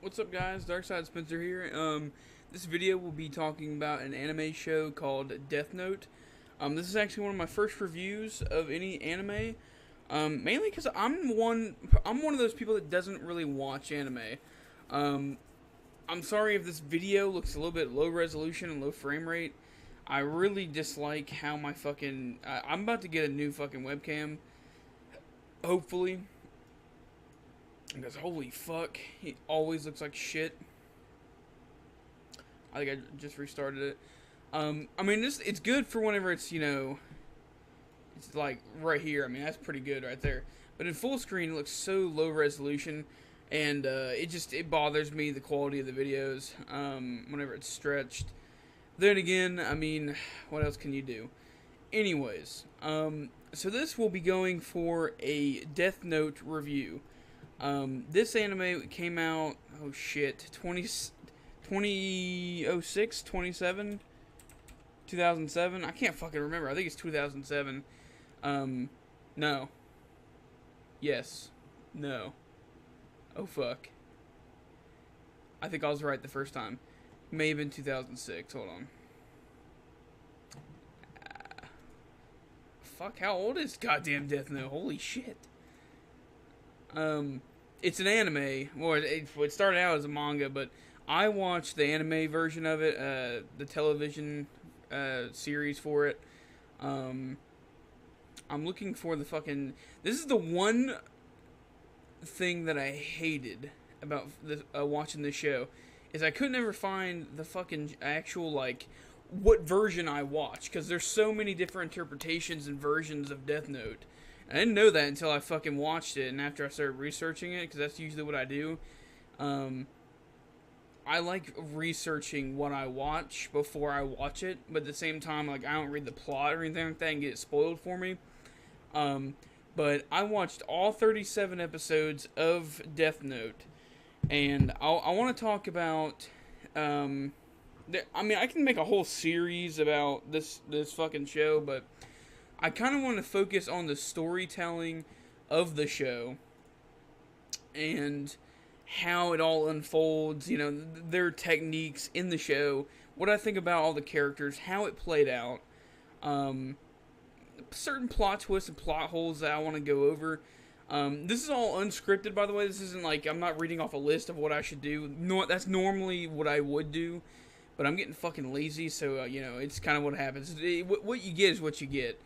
What's up, guys? Darkside Spencer here. This video will be talking about an anime show called Death Note. This is actually one of my first reviews of any anime. Mainly because I'm one of those people that doesn't really watch anime. Um, I'm sorry if this video looks a little bit low resolution and low frame rate. I really dislike how my fucking I'm about to get a new fucking webcam. Hopefully. Because holy fuck, he always looks like shit. I think I just restarted it. I mean, it's good for whenever it's, it's like right here. I mean, that's pretty good right there. But in full screen, it looks so low resolution, and it bothers me, the quality of the videos, whenever it's stretched. Then again, I mean, what else can you do? Anyways, so this will be going for a Death Note review. This anime came out, oh shit, 2006, 27, 2007? I can't fucking remember. I think it's 2007. No. Yes. No. Oh fuck. I think I was right the first time. May have been 2006. Hold on. Fuck, how old is goddamn Death Note? Holy shit. It's an anime. Well, it started out as a manga, but I watched the anime version of it, the television series for it. I'm looking for the fucking. This is the one thing that I hated about watching this show, is I couldn't ever find the fucking actual, like, what version I watched, because there's so many different interpretations and versions of Death Note. I didn't know that until I fucking watched it, and after I started researching it, because that's usually what I do. I like researching what I watch before I watch it, but at the same time, like, I don't read the plot or anything like that and get it spoiled for me. But I watched all 37 episodes of Death Note, and I want to talk about. I mean, I can make a whole series about this fucking show, but I kind of want to focus on the storytelling of the show and how it all unfolds, their techniques in the show, what I think about all the characters, how it played out, certain plot twists and plot holes that I want to go over. This is all unscripted, by the way. This isn't like I'm not reading off a list of what I should do. No, that's normally what I would do, but I'm getting fucking lazy, so, it's kind of what happens. What you get is what you get.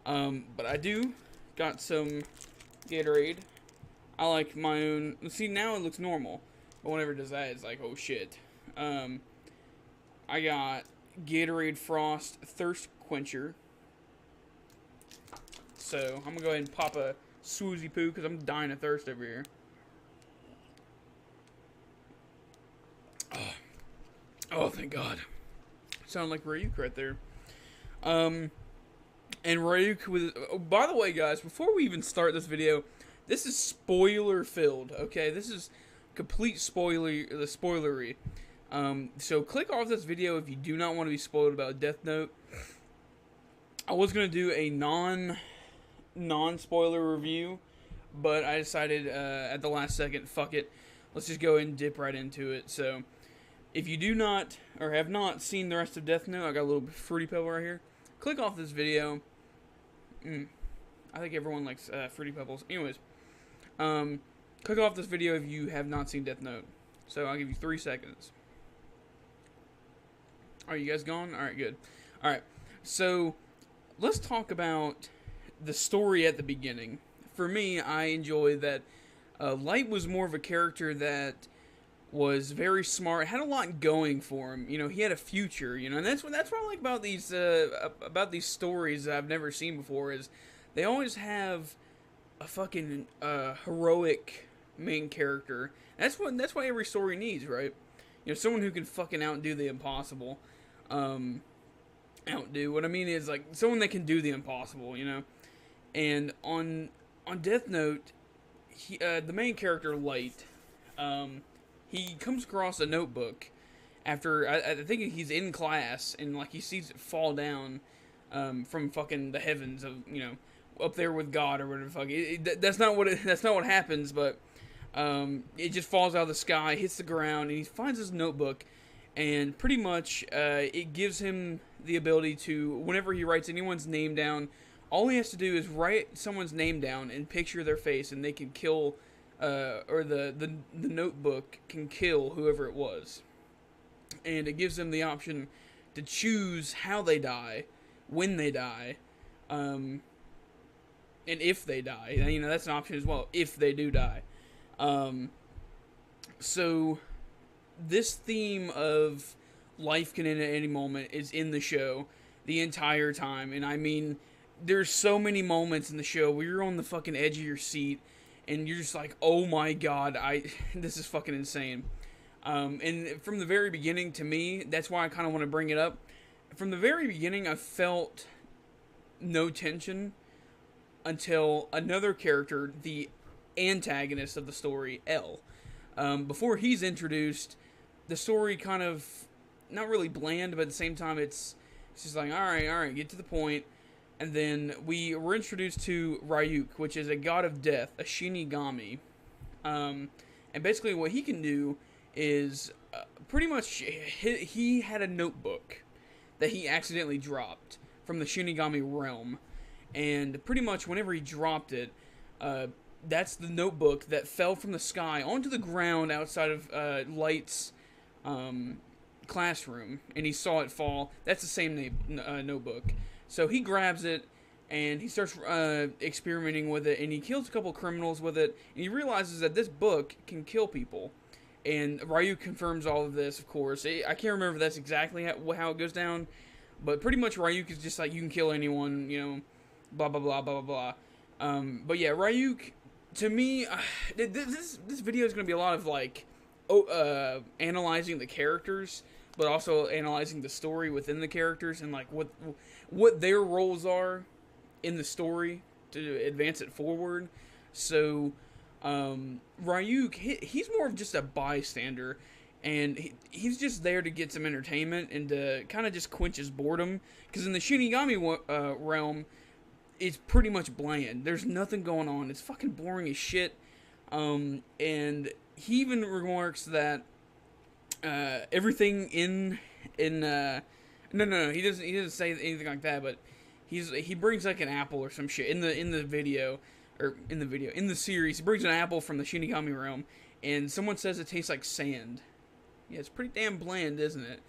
But I do got some Gatorade. I like my own. See, now it looks normal, but whenever it does that, it's like, oh shit. I got Gatorade Frost Thirst Quencher. So I'm gonna go ahead and pop a swoozy poo because I'm dying of thirst over here. Oh, thank God. Sound like Ryuk right there. And Ryuk was. Oh, by the way, guys, before we even start this video, this is spoiler filled. Okay, this is complete spoilery. So click off this video if you do not want to be spoiled about Death Note. I was gonna do a non-spoiler review, but I decided at the last second, fuck it, let's just go ahead and dip right into it. So if you do not or have not seen the rest of Death Note, I got a little Fruity Pebble right here. Click off this video. I think everyone likes Fruity Pebbles. Anyways, click off this video if you have not seen Death Note. So I'll give you 3 seconds. Are you guys gone? Alright, good. Alright, so let's talk about the story at the beginning. For me, I enjoy that Light was more of a character that was very smart, had a lot going for him. He had a future. And that's what I like about these stories that I've never seen before. Is they always have a fucking heroic main character. That's what every story needs, right? Someone who can fucking outdo the impossible. Outdo. What I mean is, like, someone that can do the impossible. And on Death Note, the main character Light. He comes across a notebook after, I think he's in class, and, like, he sees it fall down from fucking the heavens of, up there with God or whatever the fuck. That's not what happens, but It just falls out of the sky, hits the ground, and he finds his notebook, and pretty much it gives him the ability to, whenever he writes anyone's name down, all he has to do is write someone's name down and picture their face, and they can kill, or the notebook can kill whoever it was. And it gives them the option to choose how they die, when they die, and if they die. And, you know, that's an option as well, if they do die. So this theme of life can end at any moment is in the show the entire time. And I mean, there's so many moments in the show where you're on the fucking edge of your seat and you're just like, oh my god, this is fucking insane. And from the very beginning, to me, that's why I kind of want to bring it up. From the very beginning, I felt no tension until another character, the antagonist of the story, L. Before he's introduced, the story kind of, not really bland, but at the same time, it's just like, alright, get to the point. And then we were introduced to Ryuk, which is a god of death, a Shinigami. And basically what he can do is, pretty much, he had a notebook that he accidentally dropped from the Shinigami realm. And pretty much whenever he dropped it, that's the notebook that fell from the sky onto the ground outside of Light's classroom. And he saw it fall. That's the same notebook. So he grabs it, and he starts experimenting with it, and he kills a couple criminals with it, and he realizes that this book can kill people. And Ryuk confirms all of this, of course. I can't remember if that's exactly how it goes down, but pretty much Ryuk is just like, you can kill anyone, you know, blah, blah, blah, blah, blah, blah. But yeah, Ryuk, to me, this video is going to be a lot of, like, analyzing the characters, but also analyzing the story within the characters, and, like, what their roles are in the story to advance it forward. So, Ryuk, he's more of just a bystander, and he's just there to get some entertainment and to kind of just quench his boredom, because in the Shinigami realm, it's pretty much bland. There's nothing going on. It's fucking boring as shit. And he even remarks that everything No, he doesn't say anything like that, but he brings like an apple or some shit in the series. He brings an apple from the Shinigami realm, and someone says it tastes like sand. Yeah, it's pretty damn bland, isn't it?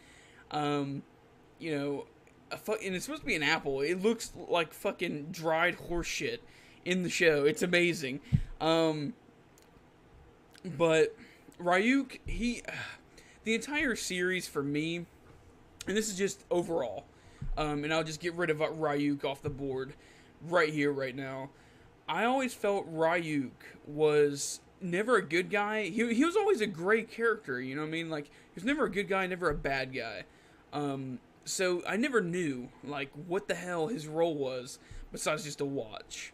You know, and it's supposed to be an apple. It looks like fucking dried horse shit in the show. It's amazing. But Ryuk, the entire series for me, and this is just overall, and I'll just get rid of Ryuk off the board right here, right now. I always felt Ryuk was never a good guy. He was always a great character, you know what I mean? Like, he was never a good guy, never a bad guy. So I never knew, like, what the hell his role was, besides just to watch.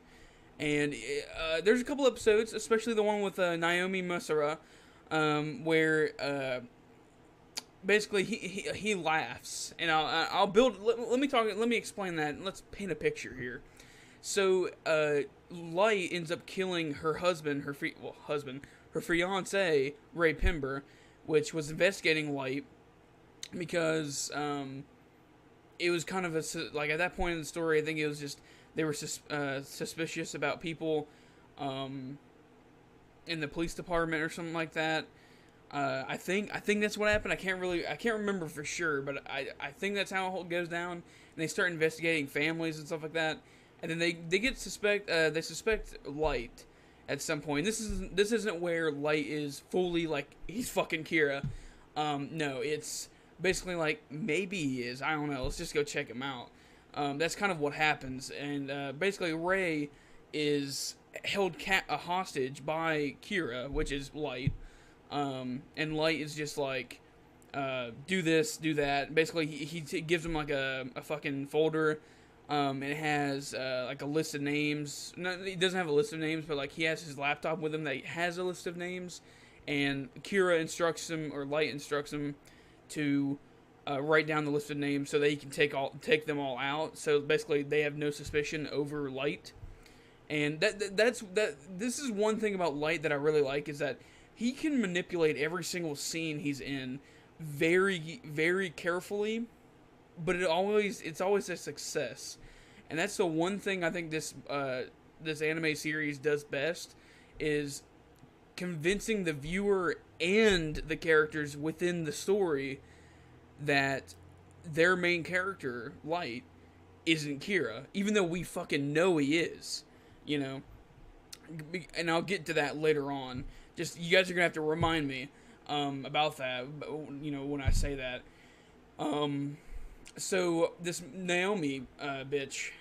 And there's a couple episodes, especially the one with Naomi Masura, where basically he laughs, and I'll build. Let me explain that. Let's paint a picture here. So Light ends up killing her husband, her fiance Ray Pember, which was investigating Light because it was kind of like at that point in the story, I think it was just they were suspicious about people in the police department or something like that. I think that's what happened. I can't remember for sure, but I think that's how it goes down. And they start investigating families and stuff like that. And then they suspect Light at some point. This isn't where Light is fully like he's fucking Kira. No, it's basically like maybe he is. I don't know. Let's just go check him out. That's kind of what happens. And basically Ray is held hostage by Kira, which is Light. And Light is just like, do this, do that. Basically, he gives him like a fucking folder. And it has like a list of names. No, he doesn't have a list of names, but like he has his laptop with him that has a list of names. And Kira instructs him, or Light instructs him, to write down the list of names so that he can take them all out. So basically, they have no suspicion over Light. And this is one thing about Light that I really like, is that he can manipulate every single scene he's in very, very carefully, but it's always a success. And that's the one thing I think this anime series does best, is convincing the viewer and the characters within the story that their main character, Light, isn't Kira, even though we fucking know he is, you know. And I'll get to that later on. Just, you guys are gonna have to remind me about that, you know, when I say that. So this Naomi bitch,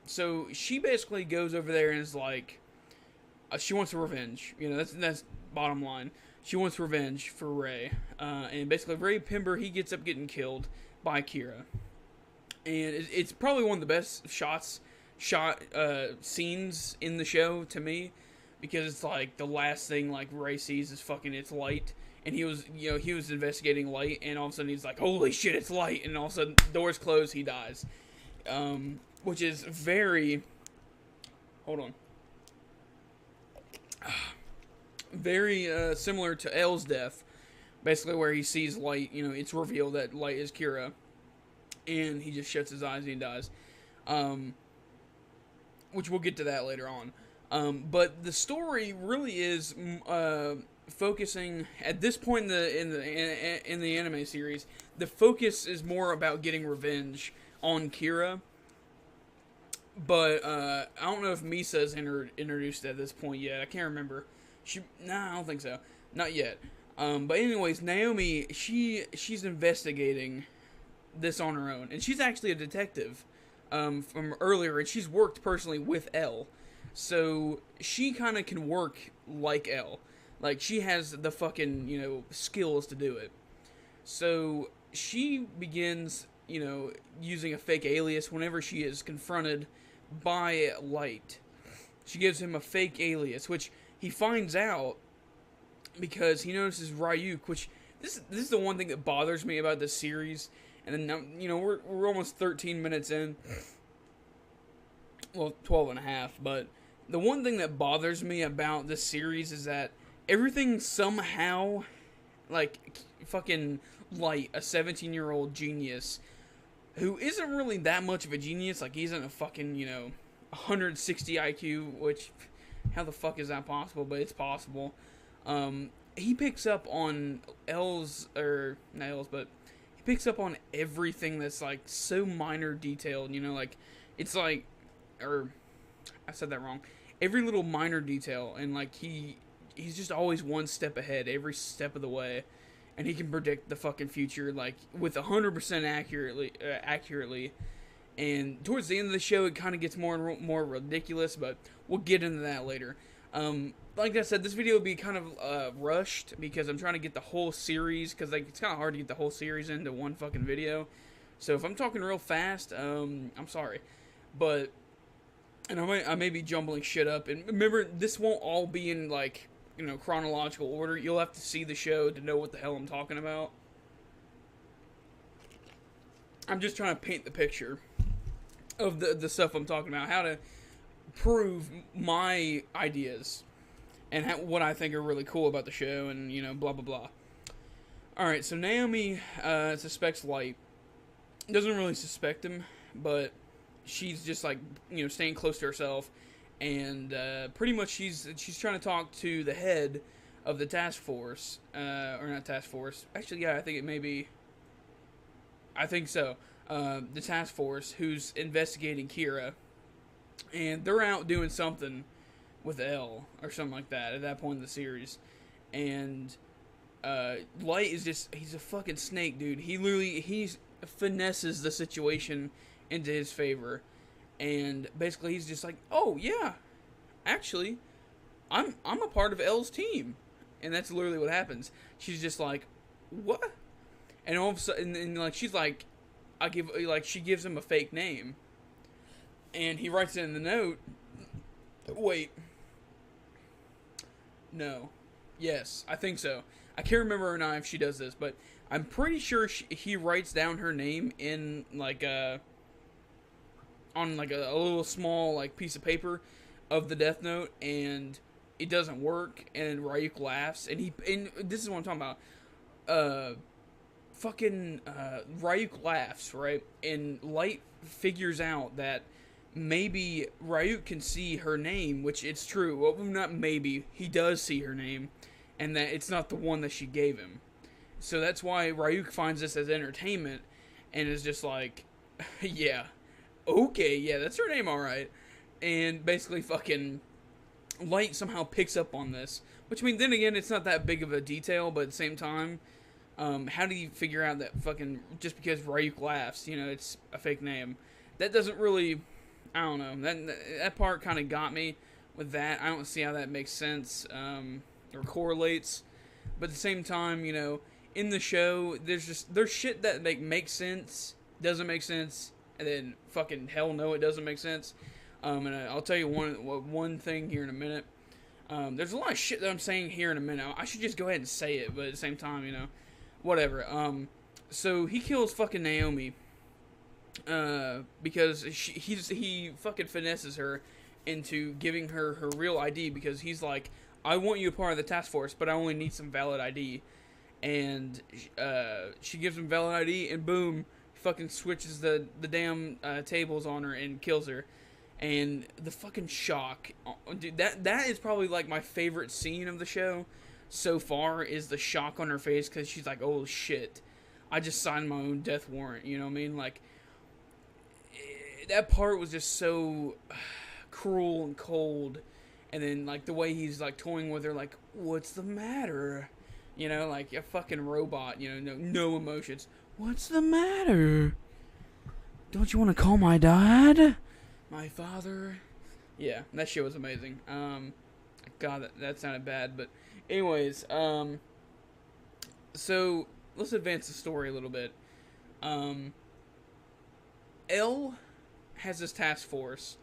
so she basically goes over there and is like, she wants revenge. You know, that's bottom line. She wants revenge for Ray, and basically Ray Pember, he gets up getting killed by Kira, and it's probably one of the best scenes in the show to me, because it's like the last thing like Ray sees is fucking it's Light, and he was investigating Light, and all of a sudden he's like, holy shit, it's Light, and all of a sudden doors close, he dies, which is very, hold on, very similar to L's death, basically, where he sees Light, you know, it's revealed that Light is Kira, and he just shuts his eyes and he dies, which we'll get to that later on. But the story really is focusing at this point in the anime series. The focus is more about getting revenge on Kira. But I don't know if Misa's introduced at this point yet. I can't remember. I don't think so. Not yet. But anyways, Naomi, she's investigating this on her own, and she's actually a detective from earlier, and she's worked personally with L, so she kind of can work like L, like she has the fucking, you know, skills to do it. So she begins, you know, using a fake alias whenever she is confronted by Light. She gives him a fake alias, which he finds out because he notices Ryuk, which this is the one thing that bothers me about this series. And then, you know, we're almost 13 minutes in. Well, 12 and a half. But the one thing that bothers me about this series is that everything somehow, like, fucking Light, a 17-year-old genius, who isn't really that much of a genius. Like, he's in a fucking, you know, 160 IQ, which, how the fuck is that possible? But it's possible. He picks up on he picks up on everything that's, like, so minor detailed, you know, like, it's like, I said that wrong, every little minor detail, and, like, he's just always one step ahead every step of the way, and he can predict the fucking future, like, with 100% accurately, and towards the end of the show, it kind of gets more and more ridiculous, but we'll get into that later. Like I said, this video will be kind of rushed because I'm trying to get the whole series, because like it's kind of hard to get the whole series into one fucking video. So if I'm talking real fast, I'm sorry, but I may be jumbling shit up. And remember, this won't all be in, like, you know, chronological order. You'll have to see the show to know what the hell I'm talking about. I'm just trying to paint the picture of the stuff I'm talking about, how to prove my ideas and what I think are really cool about the show, and, you know, blah blah blah. Alright, so Naomi suspects Light. Doesn't really suspect him, but she's just, like, you know, staying close to herself, and pretty much she's trying to talk to the head of the task force, or not task force, actually, yeah, I think so, the task force, who's investigating Kira, and they're out doing something with L, or something like that, at that point in the series, and Light is just, he's a fucking snake, dude. He finesses the situation into his favor, and basically he's just like, oh yeah, actually, I'm a part of L's team, and that's literally what happens. She's just like, what? And all of a sudden, and like, she's like, she gives him a fake name, and he writes it in the note. Wait. No. Yes, I think so. I can't remember or not if she does this, but I'm pretty sure he writes down her name in, like, on, like, a little small, like, piece of paper, of the Death Note, and it doesn't work, and Ryuk laughs, and this is what I'm talking about. Ryuk laughs, right? And Light figures out that maybe Ryuk can see her name, which it's true. Well, not maybe, he does see her name, and that it's not the one that she gave him. So that's why Ryuk finds this as entertainment, and is just like, yeah, okay, yeah, that's her name, alright. And basically fucking Light somehow picks up on this. Which, I mean, then again, it's not that big of a detail, but at the same time, how do you figure out that fucking, just because Ryuk laughs, it's a fake name? That doesn't really, I don't know, that part kind of got me with that. I don't see how that makes sense, or correlates. But at the same time, in the show, there's shit that makes sense, doesn't make sense, and then fucking hell no, it doesn't make sense. And I'll tell you one thing here in a minute. There's a lot of shit that I'm saying here in a minute. I should just go ahead and say it, but at the same time, whatever. So he kills fucking Naomi, because he fucking finesses her into giving her her real ID, because he's like, I want you a part of the task force, but I only need some valid ID. And she gives him valid ID, and boom, fucking switches the damn tables on her and kills her. And the fucking shock, dude, that is probably like my favorite scene of the show so far, is the shock on her face, because she's like, oh shit, I just signed my own death warrant, you know what I mean? Like, that part was just so cruel and cold. And then, like, the way he's, like, toying with her, like, what's the matter? Like a fucking robot, no emotions. What's the matter? Don't you want to call my dad? My father? Yeah, that shit was amazing. God, that sounded bad, but anyways, so let's advance the story a little bit. L has this task force,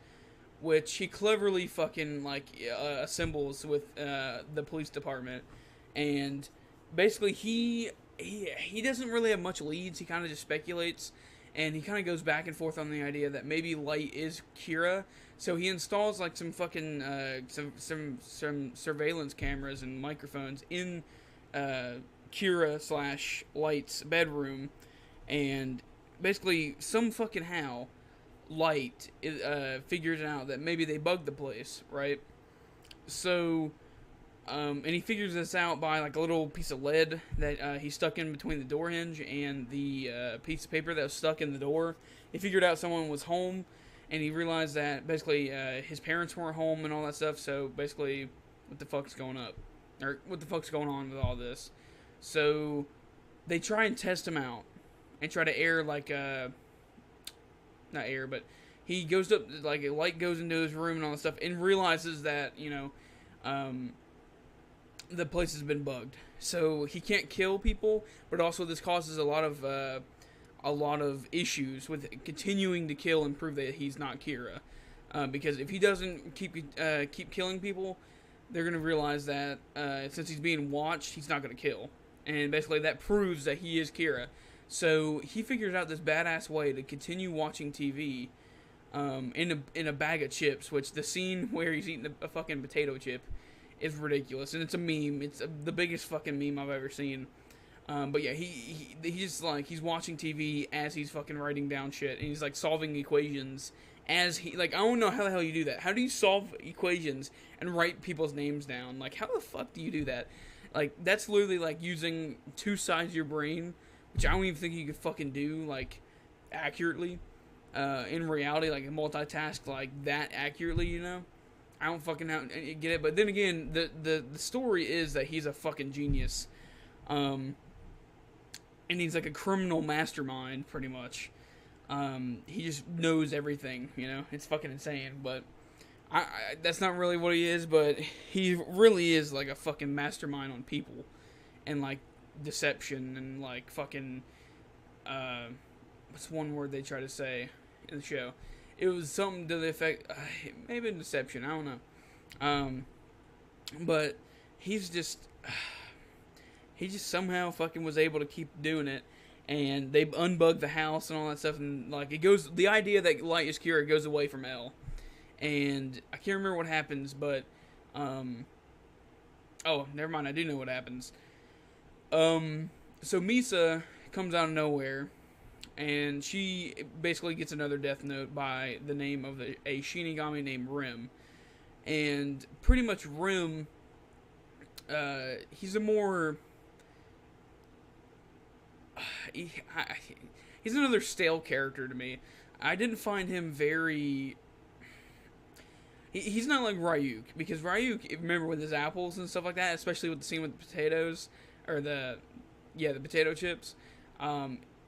which he cleverly fucking, like, assembles with the police department, and basically he doesn't really have much leads. He kind of just speculates, and he kind of goes back and forth on the idea that maybe Light is Kira. So he installs like some fucking some surveillance cameras and microphones in Kira / Light's bedroom, and basically some fucking how Light figures out that maybe they bugged the place, right? So and he figures this out by like a little piece of lead that he stuck in between the door hinge and the piece of paper that was stuck in the door. He figured out someone was home, and he realized that basically his parents weren't home and all that stuff. So basically, what the fuck's going on with all this? So they try and test him out and try to air like not air, but he goes up, like a light goes into his room and all that stuff, and realizes that the place has been bugged. So he can't kill people, but also this causes a lot of issues with continuing to kill and prove that he's not Kira. Because if he doesn't keep killing people, they're gonna realize that since he's being watched, he's not gonna kill, and basically that proves that he is Kira. So he figures out this badass way to continue watching TV in a bag of chips. Which the scene where he's eating a fucking potato chip is ridiculous, and it's a meme. It's the biggest fucking meme I've ever seen. But yeah, he's like, he's watching TV as he's fucking writing down shit, and he's like solving equations as he, like, I don't know how the hell you do that. How do you solve equations and write people's names down? Like, how the fuck do you do that? Like, that's literally like using two sides of your brain, which I don't even think you could fucking do like accurately. In reality, like multitask like that accurately, I don't fucking get it. But then again, the story is that he's a fucking genius. And he's like a criminal mastermind, pretty much. He just knows everything, It's fucking insane, but I that's not really what he is, but he really is like a fucking mastermind on people. And like deception and like fucking, what's one word they try to say in the show? It was something to the effect, maybe deception, I don't know. But he's just... he just somehow fucking was able to keep doing it, and they unbugged the house and all that stuff, and like it goes, the idea that Light is Kira goes away from L, and I can't remember what happens, but oh, never mind, I do know what happens. So Misa comes out of nowhere, and she basically gets another death note by the name of a Shinigami named Rim. And pretty much Rim, he's a more... he's another stale character to me. I didn't find him very... He's not like Ryuk, because Ryuk, remember with his apples and stuff like that, especially with the scene with the potatoes, or the potato chips,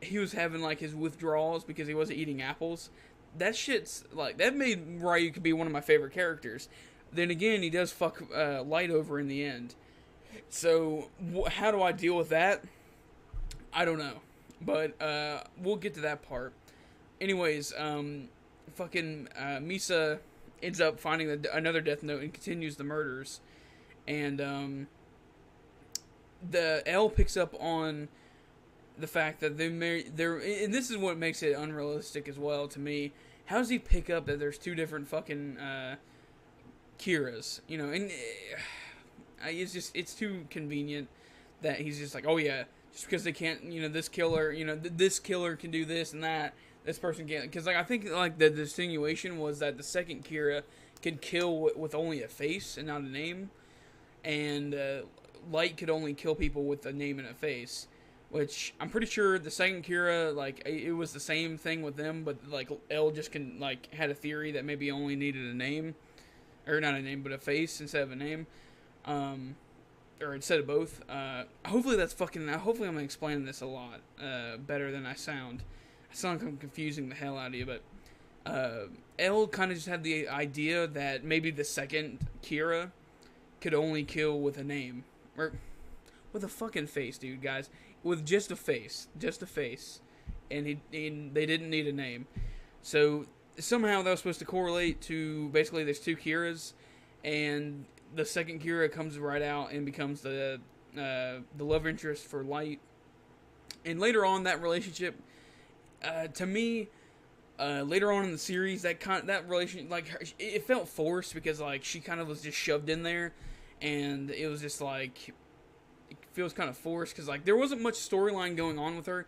he was having like his withdrawals because he wasn't eating apples. That shit's like, that made Ryuk be one of my favorite characters. Then again, he does fuck Light over in the end. So how do I deal with that? I don't know, but we'll get to that part. Anyways, Misa ends up finding another death note and continues the murders, and the L picks up on the fact that they're and this is what makes it unrealistic as well to me. How does he pick up that there's two different fucking Kiras? You know, and it's too convenient that he's just like, oh yeah, just because they can't, you know, this killer, you know, this killer can do this and that, this person can't. Because like I think like the distinguation was that the second Kira could kill with only a face and not a name, and Light could only kill people with a name and a face. Which I'm pretty sure the second Kira, like, it was the same thing with them, but like L just had a theory that maybe only needed a name, or not a name, but a face instead of a name, or instead of both. Hopefully I'm explaining this a lot better than I sound. I sound like I'm confusing the hell out of you, but L kind of just had the idea that maybe the second Kira could only kill with a name, or with a fucking face, dude, guys. With just a face, and they didn't need a name. So somehow that was supposed to correlate to basically there's two Kiras, and the second Kira comes right out and becomes the love interest for Light. And later on, that relationship, to me, later on in the series, that relation, like, it felt forced because like she kind of was just shoved in there, and it was just like, it feels kind of forced because like there wasn't much storyline going on with her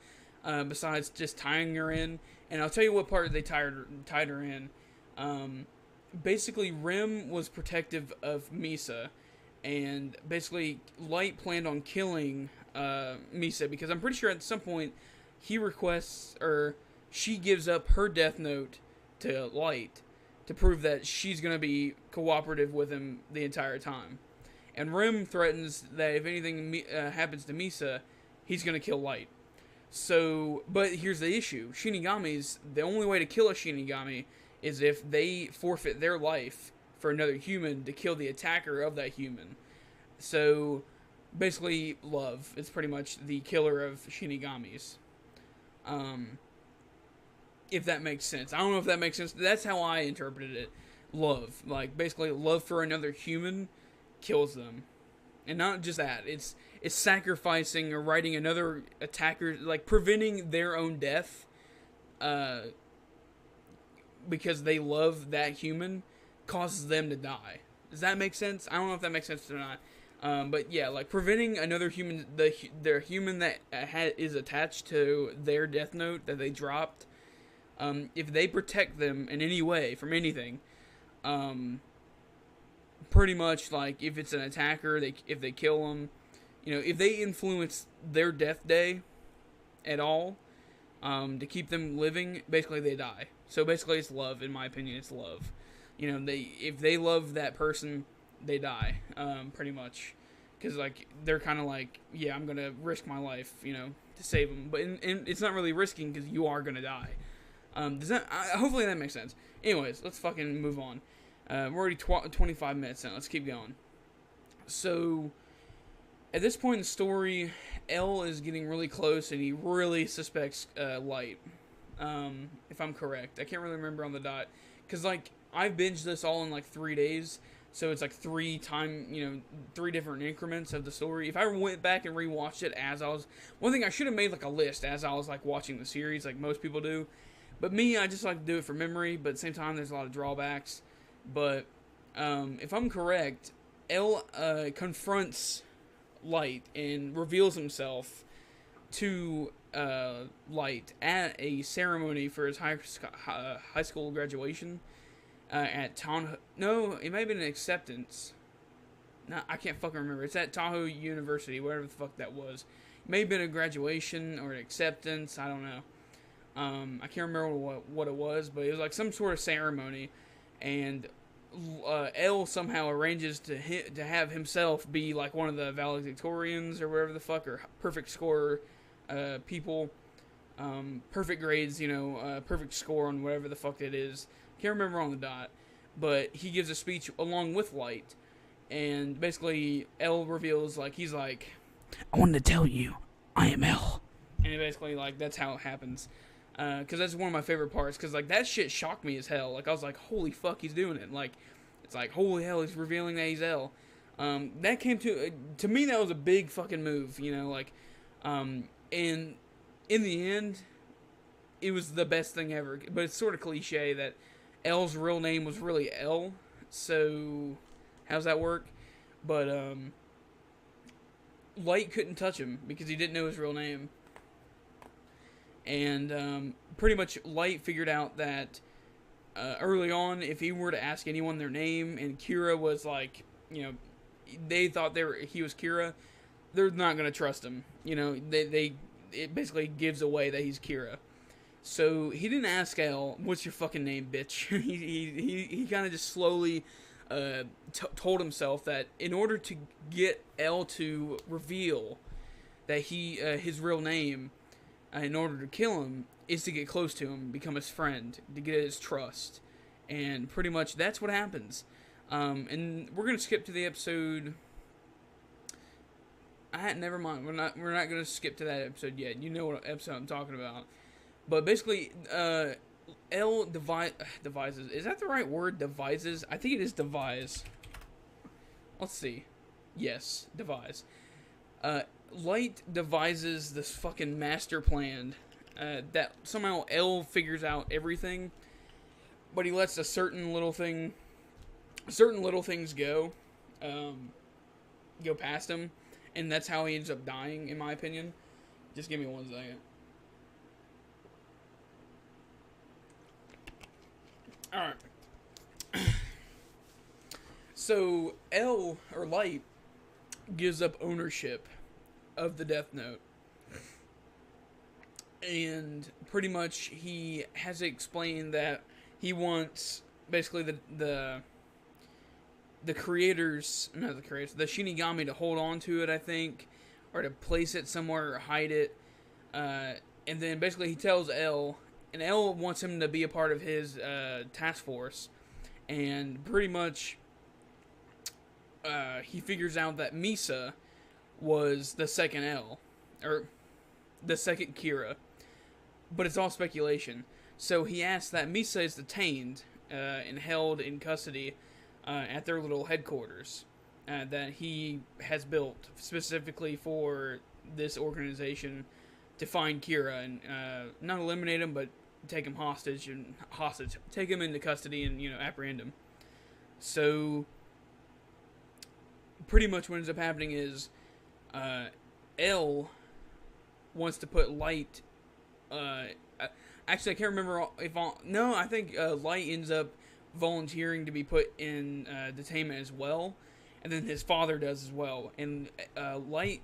besides just tying her in. And I'll tell you what part they tied her in. Basically, Rim was protective of Misa, and basically Light planned on killing Misa because I'm pretty sure at some point he requests, or she gives up her death note to Light to prove that she's going to be cooperative with him the entire time. And Rim threatens that if anything happens to Misa, he's going to kill Light. So, but here's the issue. Shinigamis, the only way to kill a Shinigami is if they forfeit their life for another human to kill the attacker of that human. So, basically, love is pretty much the killer of Shinigamis. If that makes sense. I don't know if that makes sense. That's how I interpreted it. Love. Like, basically, love for another human kills them. And not just that, it's sacrificing or writing another attacker, like preventing their own death because they love that human, causes them to die. Does that make sense? I don't know if that makes sense or not. But yeah, like preventing another human, their human that is attached to their death note that they dropped, if they protect them in any way from anything, pretty much, like, if it's an attacker, if they kill them, you know, if they influence their death day at all, to keep them living, basically they die. So basically it's love, in my opinion, it's love. You know, if they love that person, they die, pretty much. Because, like, they're kind of like, yeah, I'm going to risk my life, you know, to save them. But it's not really risking because you are going to die. Hopefully that makes sense. Anyways, let's fucking move on. We're already 25 minutes in. Let's keep going. So, at this point in the story, L is getting really close, and he really suspects Light. If I'm correct. I can't really remember on the dot. Because, like, I binged this all in, like, 3 days. So, it's, like, 3 different increments of the story. If I went back and rewatched it as I was... One thing, I should have made, like, a list as I was, like, watching the series, like most people do. But me, I just like to do it for memory. But at the same time, there's a lot of drawbacks. But if I'm correct, L confronts Light and reveals himself to Light at a ceremony for his high school graduation at Tahoe. No, it may have been an acceptance. No, I can't fucking remember. It's at Tahoe University, whatever the fuck that was. It may have been a graduation or an acceptance. I don't know. I can't remember what it was, but it was like some sort of ceremony, and L somehow arranges to have himself be like one of the valedictorians or whatever the fuck, or perfect scorer people, perfect grades, perfect score on whatever the fuck it is. Can't remember on the dot, but he gives a speech along with Light, and basically L reveals, like, he's like, I wanted to tell you, I am L. And basically, like, that's how it happens. Because that's one of my favorite parts. Because, like, that shit shocked me as hell. Like, I was like, holy fuck, he's doing it. Like, it's like, holy hell, he's revealing that he's L. That came to me, that was a big fucking move, like, and in the end, it was the best thing ever. But it's sort of cliche that L's real name was really L. So, how's that work? But, Light couldn't touch him because he didn't know his real name. And pretty much Light figured out that early on, if he were to ask anyone their name and Kira was like, they thought he was Kira, they're not going to trust him. It basically gives away that he's Kira. So he didn't ask L, what's your fucking name, bitch? he kind of just slowly told himself that in order to get L to reveal that his real name, in order to kill him, is to get close to him, become his friend, to get his trust. And pretty much that's what happens. And we're going to skip to the episode. Never mind. We're not going to skip to that episode yet. You know what episode I'm talking about. But basically, L devises. Is that the right word? Devises? I think it is devise. Let's see. Yes, devise. Light devises this fucking master plan that somehow L figures out everything, but he lets certain little things go past him, and that's how he ends up dying, in my opinion. Just give me 1 second. Alright. So, L, or Light, gives up ownership of the Death Note. And pretty much he has explained that he wants basically the creators, not the creators, the Shinigami to hold on to it, I think, or to place it somewhere or hide it. And then basically he tells L, and L wants him to be a part of his task force. And pretty much he figures out that Misa was the second L, or the second Kira, but it's all speculation. So he asks that Misa is detained and held in custody at their little headquarters that he has built specifically for this organization to find Kira and not eliminate him, but take him hostage, take him into custody and apprehend him. So pretty much what ends up happening is L wants to put Light. Actually, I can't remember I think Light ends up volunteering to be put in detainment as well, and then his father does as well. And Light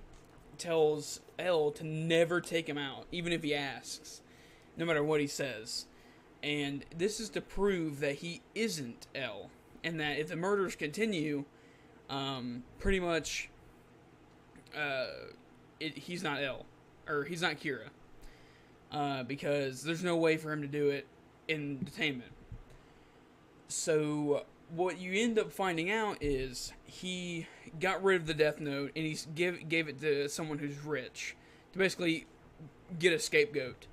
tells L to never take him out, even if he asks, no matter what he says. And this is to prove that he isn't L, and that if the murders continue, pretty much he's not L, or he's not Kira, because there's no way for him to do it in detainment. So what you end up finding out is he got rid of the Death Note and he gave it to someone who's rich to basically get a scapegoat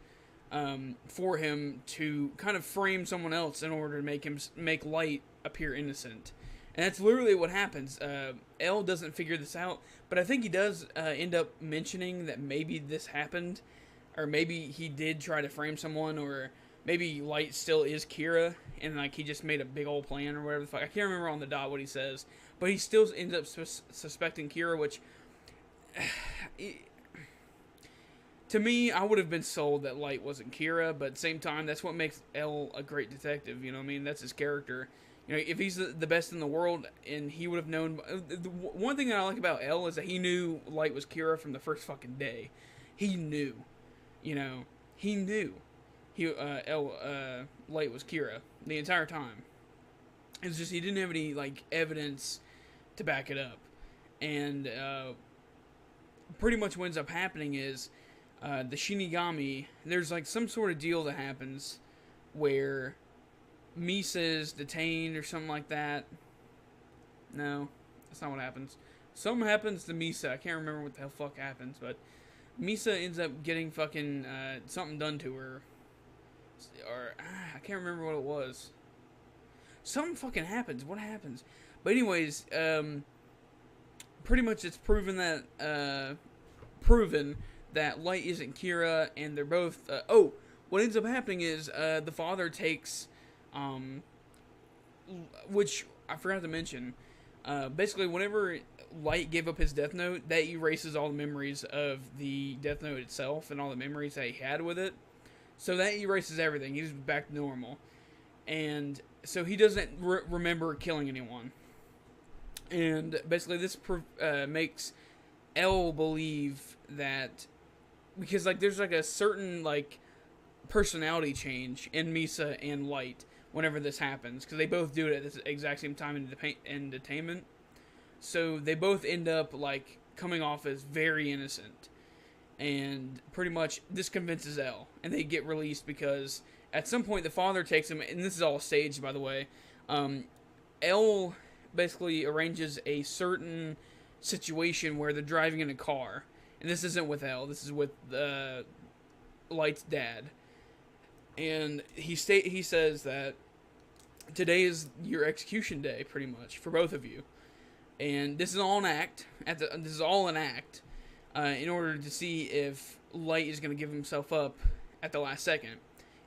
for him to kind of frame someone else in order to make Light appear innocent. And that's literally what happens. L doesn't figure this out, but I think he does end up mentioning that maybe this happened, or maybe he did try to frame someone, or maybe Light still is Kira, and like he just made a big old plan or whatever the fuck. I can't remember on the dot what he says, but he still ends up suspecting Kira, which to me, I would have been sold that Light wasn't Kira, but at the same time, that's what makes L a great detective. You know what I mean? That's his character. You know, if he's the best in the world, and he would have known. The one thing that I like about L is that he knew Light was Kira from the first fucking day. He knew. You know, he knew. Light was Kira the entire time. It's just he didn't have any like evidence to back it up, and pretty much what ends up happening is the Shinigami. There's like some sort of deal that happens where Misa is detained or something like that. No, that's not what happens. Something happens to Misa. I can't remember what the hell fuck happens, but Misa ends up getting fucking something done to her. Or I can't remember what it was. Something fucking happens. What happens? But anyways, pretty much it's proven that Light isn't Kira, and they're both. What ends up happening is the father takes, which I forgot to mention. Basically, whenever Light gave up his Death Note, that erases all the memories of the Death Note itself and all the memories that he had with it. So that erases everything. He's back to normal. And so he doesn't remember killing anyone. And basically this makes L believe that... Because like there's like a certain like personality change in Misa and Light whenever this happens. Because they both do it at the exact same time in detainment. So they both end up like coming off as very innocent. And pretty much this convinces L, and they get released because at some point the father takes him, and this is all staged by the way. L basically arranges a certain situation where they're driving in a car, and this isn't with L, this is with Light's dad, and he says that today is your execution day, pretty much for both of you, and this is all an act. This is all an act. In order to see if Light is going to give himself up at the last second.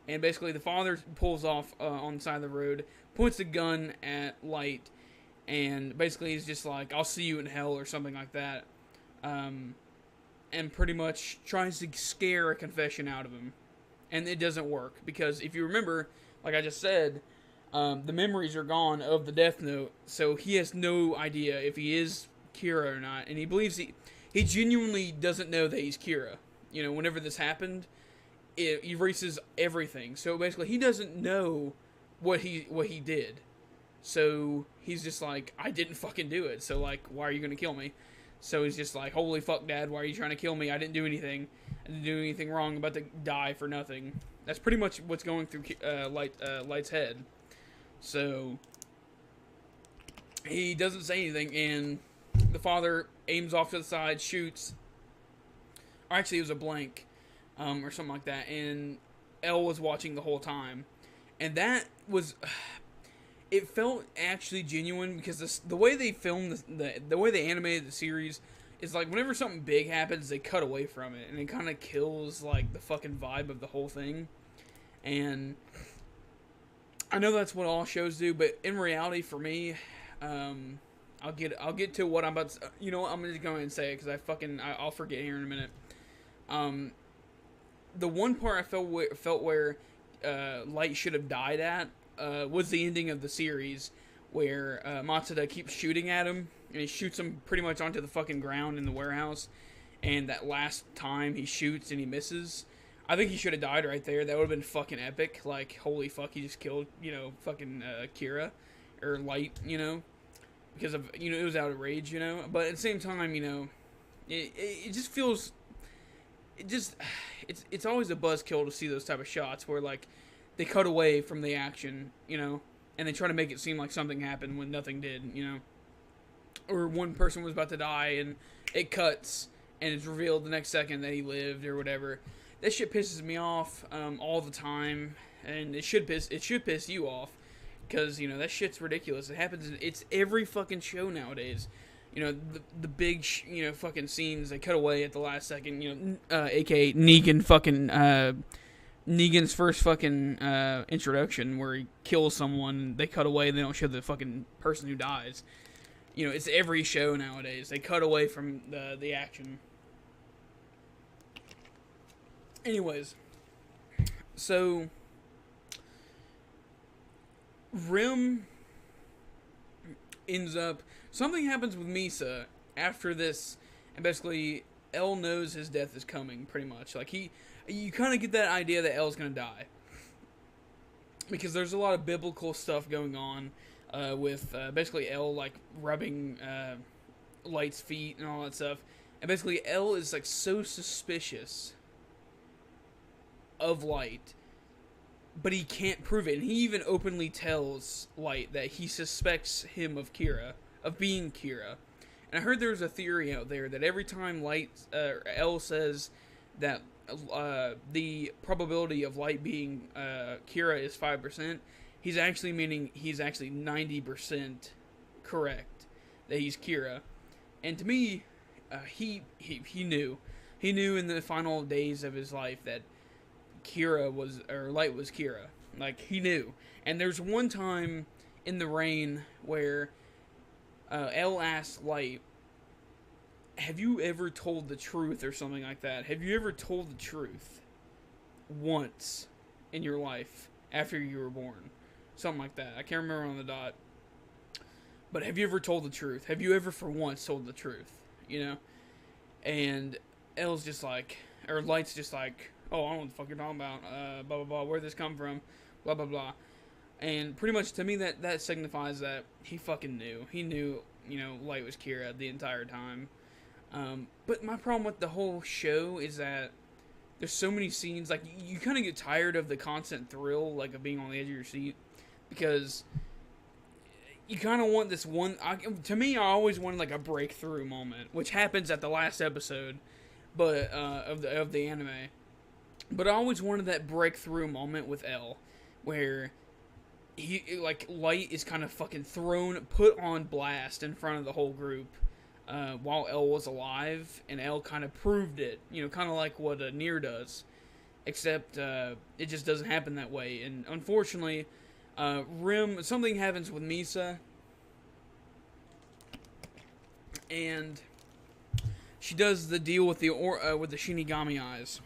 And basically the father pulls off on the side of the road, points a gun at Light, and basically he's just like, I'll see you in hell or something like that. And pretty much tries to scare a confession out of him. And it doesn't work, because if you remember, like I just said, the memories are gone of the Death Note, so he has no idea if he is Kira or not, and he believes he genuinely doesn't know that he's Kira. You know, whenever this happened, it erases everything. So basically, he doesn't know what he did. So he's just like, I didn't fucking do it. So like, why are you gonna kill me? So he's just like, holy fuck, Dad, why are you trying to kill me? I didn't do anything. I didn't do anything wrong. I'm about to die for nothing. That's pretty much what's going through Light's head. So he doesn't say anything, and the father aims off to the side, shoots. Or actually, it was a blank, or something like that. And L was watching the whole time, and that was. It felt actually genuine, because the way they filmed the way they animated the series is like whenever something big happens, they cut away from it, and it kind of kills like the fucking vibe of the whole thing. And I know that's what all shows do, but in reality, for me, I'll get to what I'm about to... You know what, I'm just going to say it, because I'll forget here in a minute. The one part I felt where Light should have died at was the ending of the series, where Matsuda keeps shooting at him, and he shoots him pretty much onto the fucking ground in the warehouse, and that last time he shoots and he misses. I think he should have died right there. That would have been fucking epic. Like, holy fuck, he just killed, fucking Kira, or Light, because of, it was out of rage, but at the same time, it just feels, it's always a buzzkill to see those type of shots where, like, they cut away from the action, and they try to make it seem like something happened when nothing did, or one person was about to die and it cuts and it's revealed the next second that he lived or whatever. That shit pisses me off all the time, and it should piss you off, because that shit's ridiculous. It happens. It's every fucking show nowadays. The big fucking scenes they cut away at the last second. AKA Negan fucking Negan's first fucking introduction, where he kills someone, they cut away, they don't show the fucking person who dies. You know, it's every show nowadays. They cut away from the action. Anyways, so Rim ends up, something happens with Misa after this, and basically El knows his death is coming, pretty much. Like, you kind of get that idea that El's gonna die, because there's a lot of biblical stuff going on with basically El, like, rubbing Light's feet and all that stuff, and basically El is, like, so suspicious of Light, but he can't prove it, and he even openly tells Light that he suspects him of being Kira. And I heard there's a theory out there that every time El says that the probability of Light being Kira is 5%, he's actually meaning he's actually 90% correct that he's Kira. And to me, he knew in the final days of his life that Light was Kira. Like, he knew. And there's one time in the rain where El asked Light, have you ever told the truth, or something like that? Have you ever told the truth once in your life after you were born? Something like that. I can't remember on the dot. But have you ever told the truth? Have you ever for once told the truth? You know? And El's just like, or Light's just like, oh, I don't know what the fuck you're talking about, blah, blah, blah, where'd this come from, blah, blah, blah. And pretty much, to me, that signifies that he fucking knew. He knew, you know, Light was Kira the entire time. But my problem with the whole show is that there's so many scenes, like, you kind of get tired of the constant thrill, like, of being on the edge of your seat, because you kind of want this one, to me, I always wanted, like, a breakthrough moment, which happens at the last episode, but, of the anime. But I always wanted that breakthrough moment with El, where he, like, Light is kind of fucking put on blast in front of the whole group, while El was alive, and El kind of proved it, you know, kind of like what Nier does, except, it just doesn't happen that way, and unfortunately, something happens with Misa, and she does the deal with the Shinigami eyes.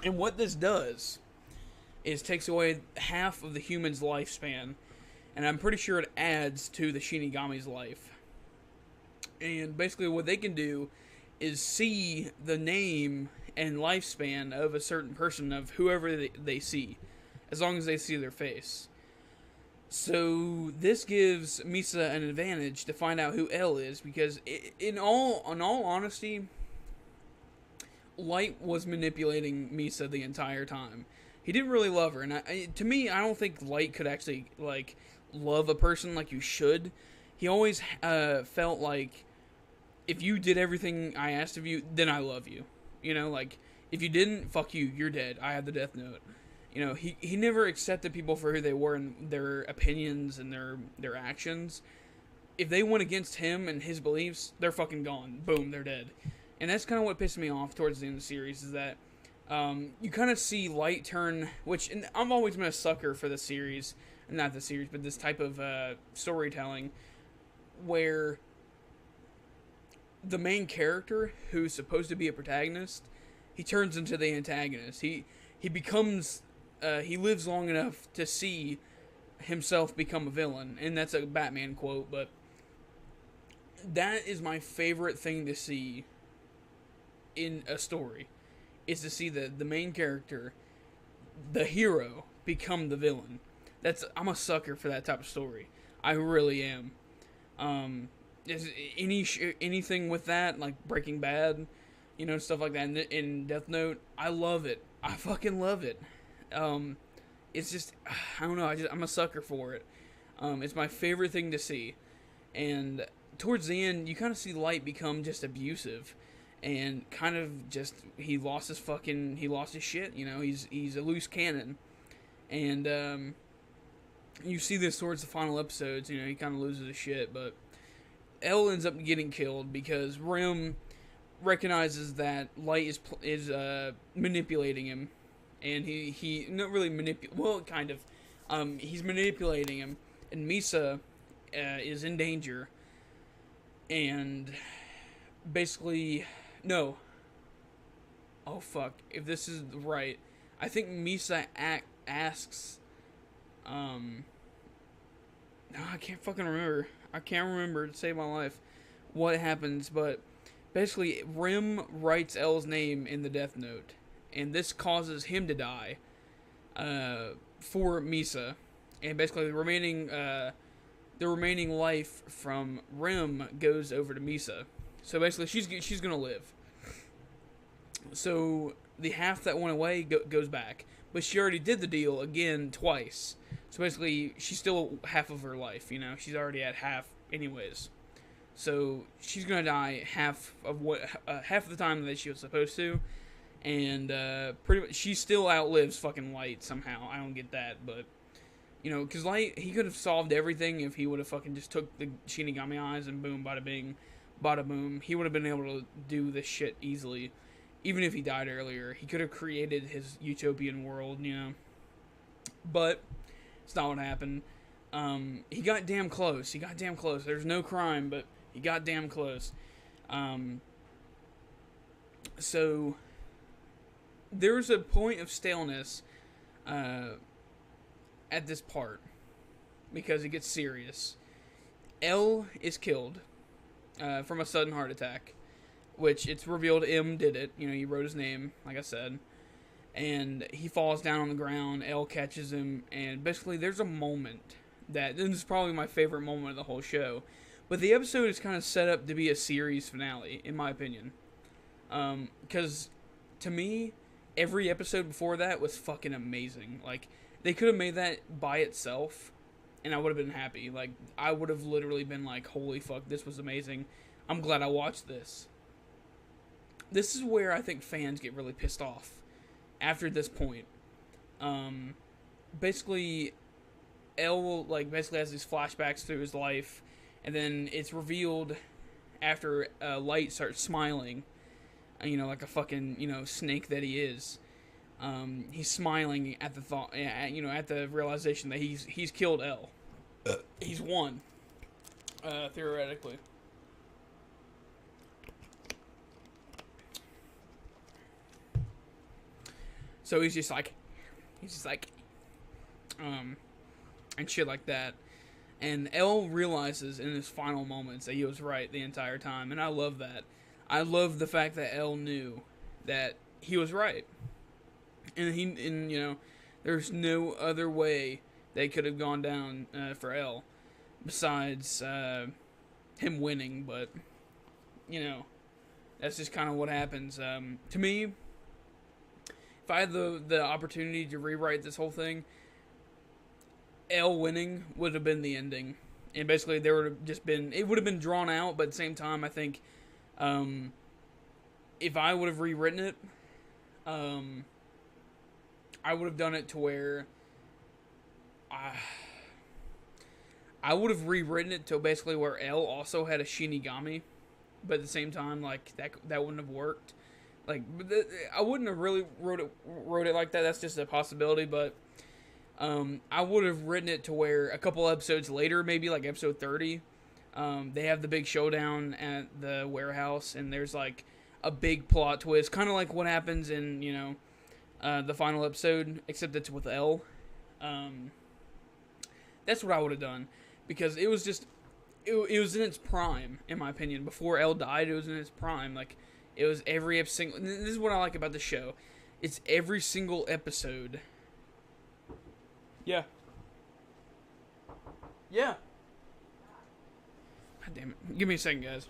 And what this does is takes away half of the human's lifespan, and I'm pretty sure it adds to the Shinigami's life. And basically what they can do is see the name and lifespan of a certain person, of whoever they see, as long as they see their face. So this gives Misa an advantage to find out who El is, because in all honesty, Light was manipulating Misa the entire time. He didn't really love her, and to me, I don't think Light could actually, like, love a person like you should. He always felt like, if you did everything I asked of you, then I love you. You know, like, if you didn't, fuck you, you're dead. I have the death note. You know, he never accepted people for who they were and their opinions and their actions. If they went against him and his beliefs, they're fucking gone. Boom, they're dead. And that's kind of what pissed me off towards the end of the series, is that you kind of see Light turn, and I've always been a sucker for the series, not the series, but this type of storytelling, where the main character, who's supposed to be a protagonist, he turns into the antagonist. He becomes, he lives long enough to see himself become a villain, and that's a Batman quote, but that is my favorite thing to see in a story, is to see the main character, the hero, become the villain. I'm a sucker for that type of story. I really am. Is anything with that, like Breaking Bad, you know, stuff like that, in Death Note, I love it. I fucking love it. It's just, I don't know, I'm a sucker for it. It's my favorite thing to see. And towards the end, you kind of see Light become just abusive, and kind of just, he lost his shit, you know, he's a loose cannon. And, you see this towards the final episodes, you know, he kind of loses his shit, but El ends up getting killed because Rim recognizes that Light is manipulating him, and he not really well, kind of, he's manipulating him, and Misa is in danger, and basically, no, oh fuck, if this is right, I think Misa asks, no, I can't fucking remember. I can't remember to save my life what happens, but basically, Rim writes L's name in the Death Note, and this causes him to die for Misa, and basically the remaining life from Rim goes over to Misa. So basically, she's gonna live. So the half that went away goes back, but she already did the deal again twice. So basically, she's still half of her life. You know, she's already at half anyways. So she's gonna die half of the time that she was supposed to, and pretty much she still outlives fucking Light somehow. I don't get that, but you know, because Light, he could have solved everything if he would have fucking just took the Shinigami eyes and boom, bada bing, bada boom. He would have been able to do this shit easily, even if he died earlier. He could have created his utopian world, you know, but it's not what happened. He got damn close. There's no crime, but he got damn close. So there's a point of staleness at this part because it gets serious. L is killed from a sudden heart attack, which it's revealed M did it. You know, he wrote his name, like I said. And he falls down on the ground. L catches him, and basically there's a moment that this is probably my favorite moment of the whole show. But the episode is kind of set up to be a series finale, in my opinion. Because to me, every episode before that was fucking amazing. Like, they could have made that by itself, and I would have been happy. Like, I would have literally been like, holy fuck, this was amazing. I'm glad I watched this. This is where I think fans get really pissed off after this point. Basically, L, like, basically has these flashbacks through his life, and then it's revealed after Light starts smiling, you know, like a fucking, you know, snake that he is. He's smiling at the thought, you know, at the realization that he's killed L. He's won, theoretically. So he's just like, and shit like that. And L realizes in his final moments that he was right the entire time, and I love that. I love the fact that L knew that he was right, and you know, there's no other way they could have gone down for L besides him winning. But you know, that's just kind of what happens. To me, if I had the opportunity to rewrite this whole thing, L winning would have been the ending, and basically there would have just been, it would have been drawn out. But at the same time, I think if I would have rewritten it, I would have done it to where I would have rewritten it to basically where L also had a Shinigami, but at the same time, like that wouldn't have worked. Like, I wouldn't have really wrote it like that. That's just a possibility, but I would have written it to where a couple episodes later, maybe like episode 30, they have the big showdown at the warehouse, and there's like a big plot twist, kind of like what happens in, you know, the final episode, except it's with L. That's what I would have done, because it was just, it was in its prime, in my opinion. Before L died, it was in its prime. Like, it was every single, this is what I like about the show. It's every single episode. Yeah. Yeah. God damn it. Give me a second, guys.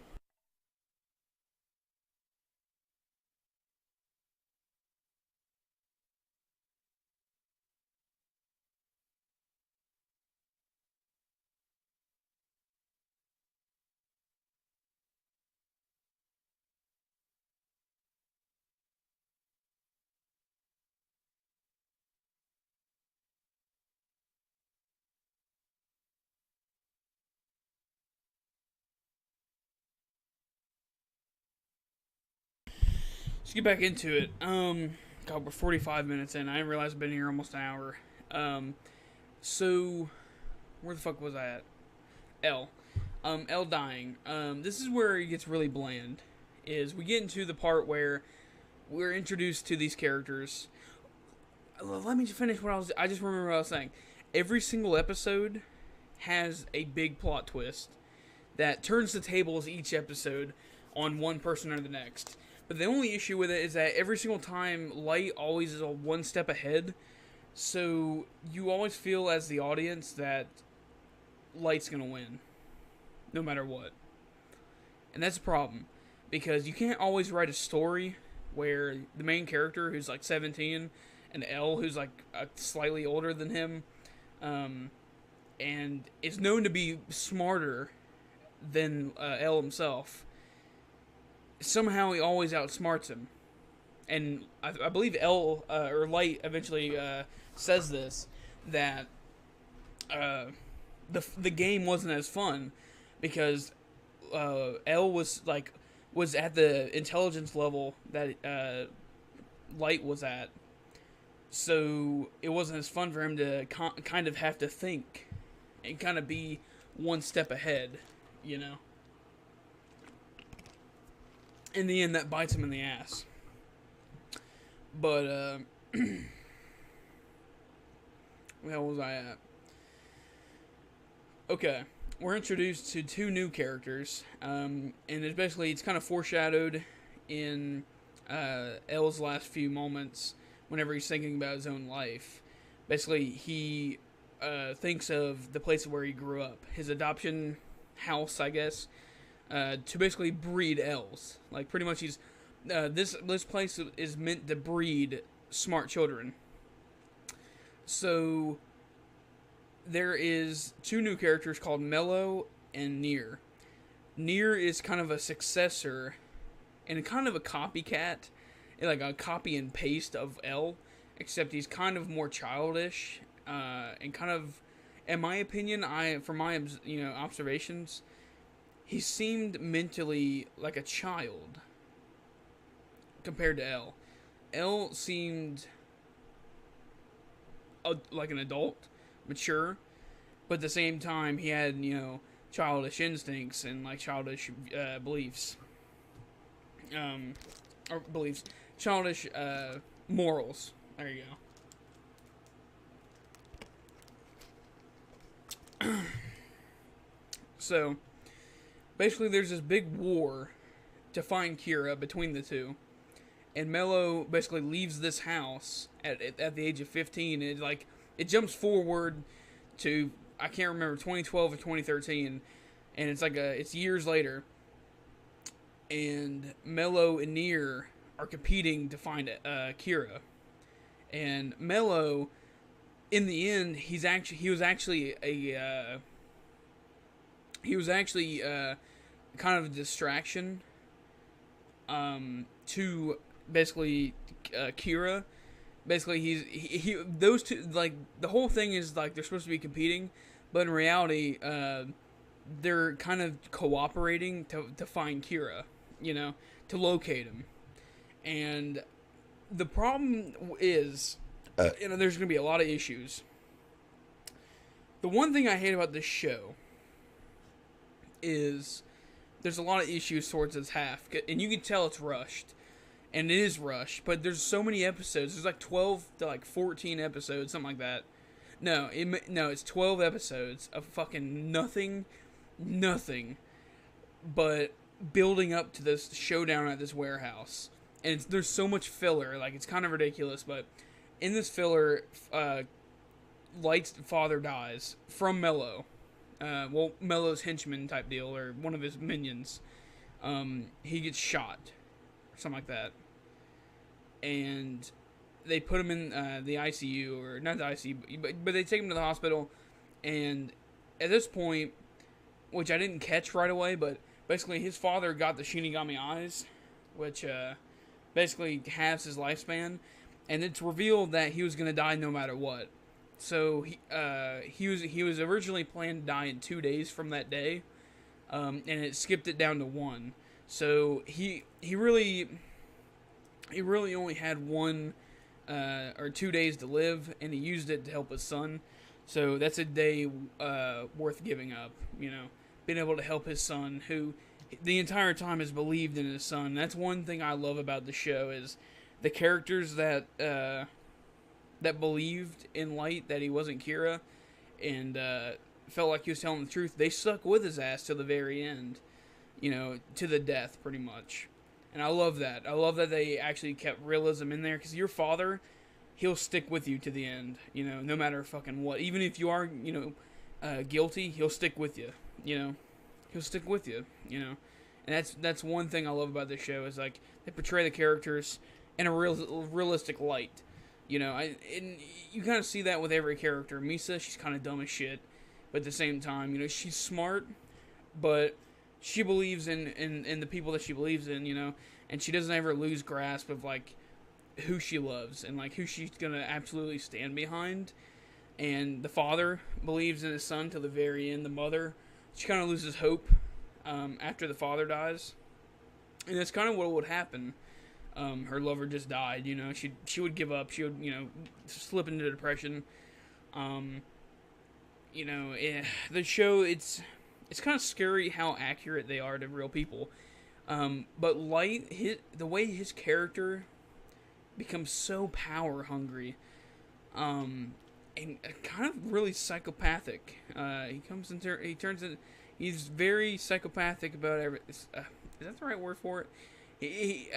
Let's get back into it. God, we're 45 minutes in. I didn't realize I've been here almost an hour. So where the fuck was I at? L. L dying. This is where it gets really bland. Is we get into the part where we're introduced to these characters. Let me finish what I just remember what I was saying. Every single episode has a big plot twist that turns the tables each episode on one person or the next. But the only issue with it is that every single time, Light always is a one step ahead. So you always feel as the audience that Light's gonna win, no matter what. And that's a problem, because you can't always write a story where the main character, who's like 17, and L, who's like slightly older than him, and is known to be smarter than L himself, somehow he always outsmarts him. And I believe L, or Light eventually says this, that the game wasn't as fun because L was at the intelligence level that Light was at, so it wasn't as fun for him to kind of have to think and kind of be one step ahead, you know. In the end, that bites him in the ass. But where was I at? Okay, we're introduced to two new characters, and it's kind of foreshadowed in L's last few moments whenever he's thinking about his own life. Basically, he thinks of the place where he grew up, his adoption house, I guess, to basically breed L's. Like, pretty much he's this place is meant to breed smart children. So there is two new characters called Mello and Nier. Nier is kind of a successor and kind of a copycat, like a copy and paste of L, except he's kind of more childish, and kind of, in my opinion, from my observations, he seemed mentally like a child compared to L. L seemed like an adult, mature, but at the same time he had, childish instincts and like childish beliefs, childish morals. There you go. So basically, there's this big war to find Kira between the two, and Mello basically leaves this house at the age of 15. And it jumps forward to, I can't remember, 2012 or 2013, and it's years later, and Mello and Nier are competing to find Kira, and Mello, in the end, he was actually kind of a distraction to basically Kira. Basically, those two, like, the whole thing is like they're supposed to be competing, but in reality, they're kind of cooperating to find Kira, to locate him. And the problem is, there's going to be a lot of issues. The one thing I hate about this show is there's a lot of issues towards its half, and you can tell it's rushed, and it is rushed, but there's so many episodes. There's like 12 to like 14 episodes, something like that. No, it's 12 episodes of fucking nothing but building up to this showdown at this warehouse, and there's so much filler, like, it's kind of ridiculous. But in this filler, Light's father dies from Mello. Mello's henchman type deal, or one of his minions. He gets shot, or something like that. And they put him in the ICU, or not the ICU, but they take him to the hospital. And at this point, which I didn't catch right away, but basically his father got the Shinigami eyes, which basically halves his lifespan. And it's revealed that he was going to die no matter what. So he was originally planned to die in 2 days from that day, and it skipped it down to 1. So he really only had one or 2 days to live, and he used it to help his son. So that's a day worth giving up. Being able to help his son, who the entire time has believed in his son. That's one thing I love about the show is the characters that that believed in Light that he wasn't Kira, and felt like he was telling the truth. They stuck with his ass till the very end, to the death, pretty much. And I love that. I love that they actually kept realism in there, because your father, he'll stick with you to the end, no matter fucking what. Even if you are, guilty, he'll stick with you, He'll stick with you, And that's one thing I love about this show is, like, they portray the characters in a realistic light. And you kind of see that with every character. Misa, she's kind of dumb as shit, but at the same time, she's smart, but she believes in the people that she believes in, and she doesn't ever lose grasp of, like, who she loves and, like, who she's gonna absolutely stand behind. And the father believes in his son till the very end. The mother, she kind of loses hope after the father dies, and that's kind of what would happen. Her lover just died, she would give up, she would, slip into depression. The show, it's kind of scary how accurate they are to real people. But Light, the way his character becomes so power hungry, and kind of really psychopathic. He turns in, he's very psychopathic about everything. Is that the right word for it? He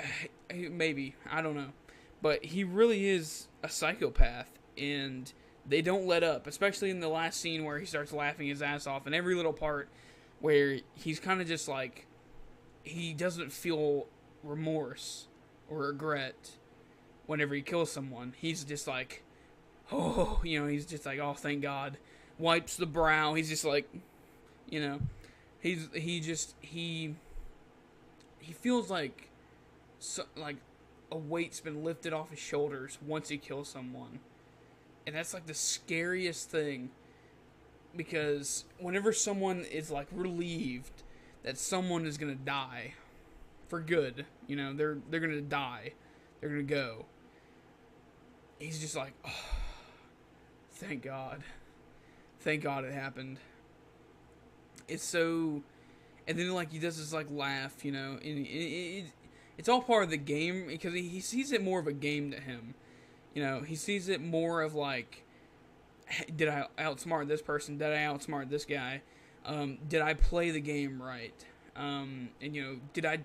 maybe, I don't know, but he really is a psychopath, and they don't let up, especially in the last scene where he starts laughing his ass off, and every little part where he's kind of just like, he doesn't feel remorse or regret whenever he kills someone. He's just like, oh, he's just like, oh, thank God, wipes the brow. He's just like, he feels like a weight's been lifted off his shoulders once he kills someone. And that's like the scariest thing, because whenever someone is like relieved that someone is gonna die for good, they're gonna die, they're gonna go, he's just like, oh, thank God it happened. It's so, and then like he does this like laugh, and it's all part of the game, because he sees it more of a game to him. He sees it more of like, did I outsmart this person? Did I outsmart this guy? Did I play the game right? And did I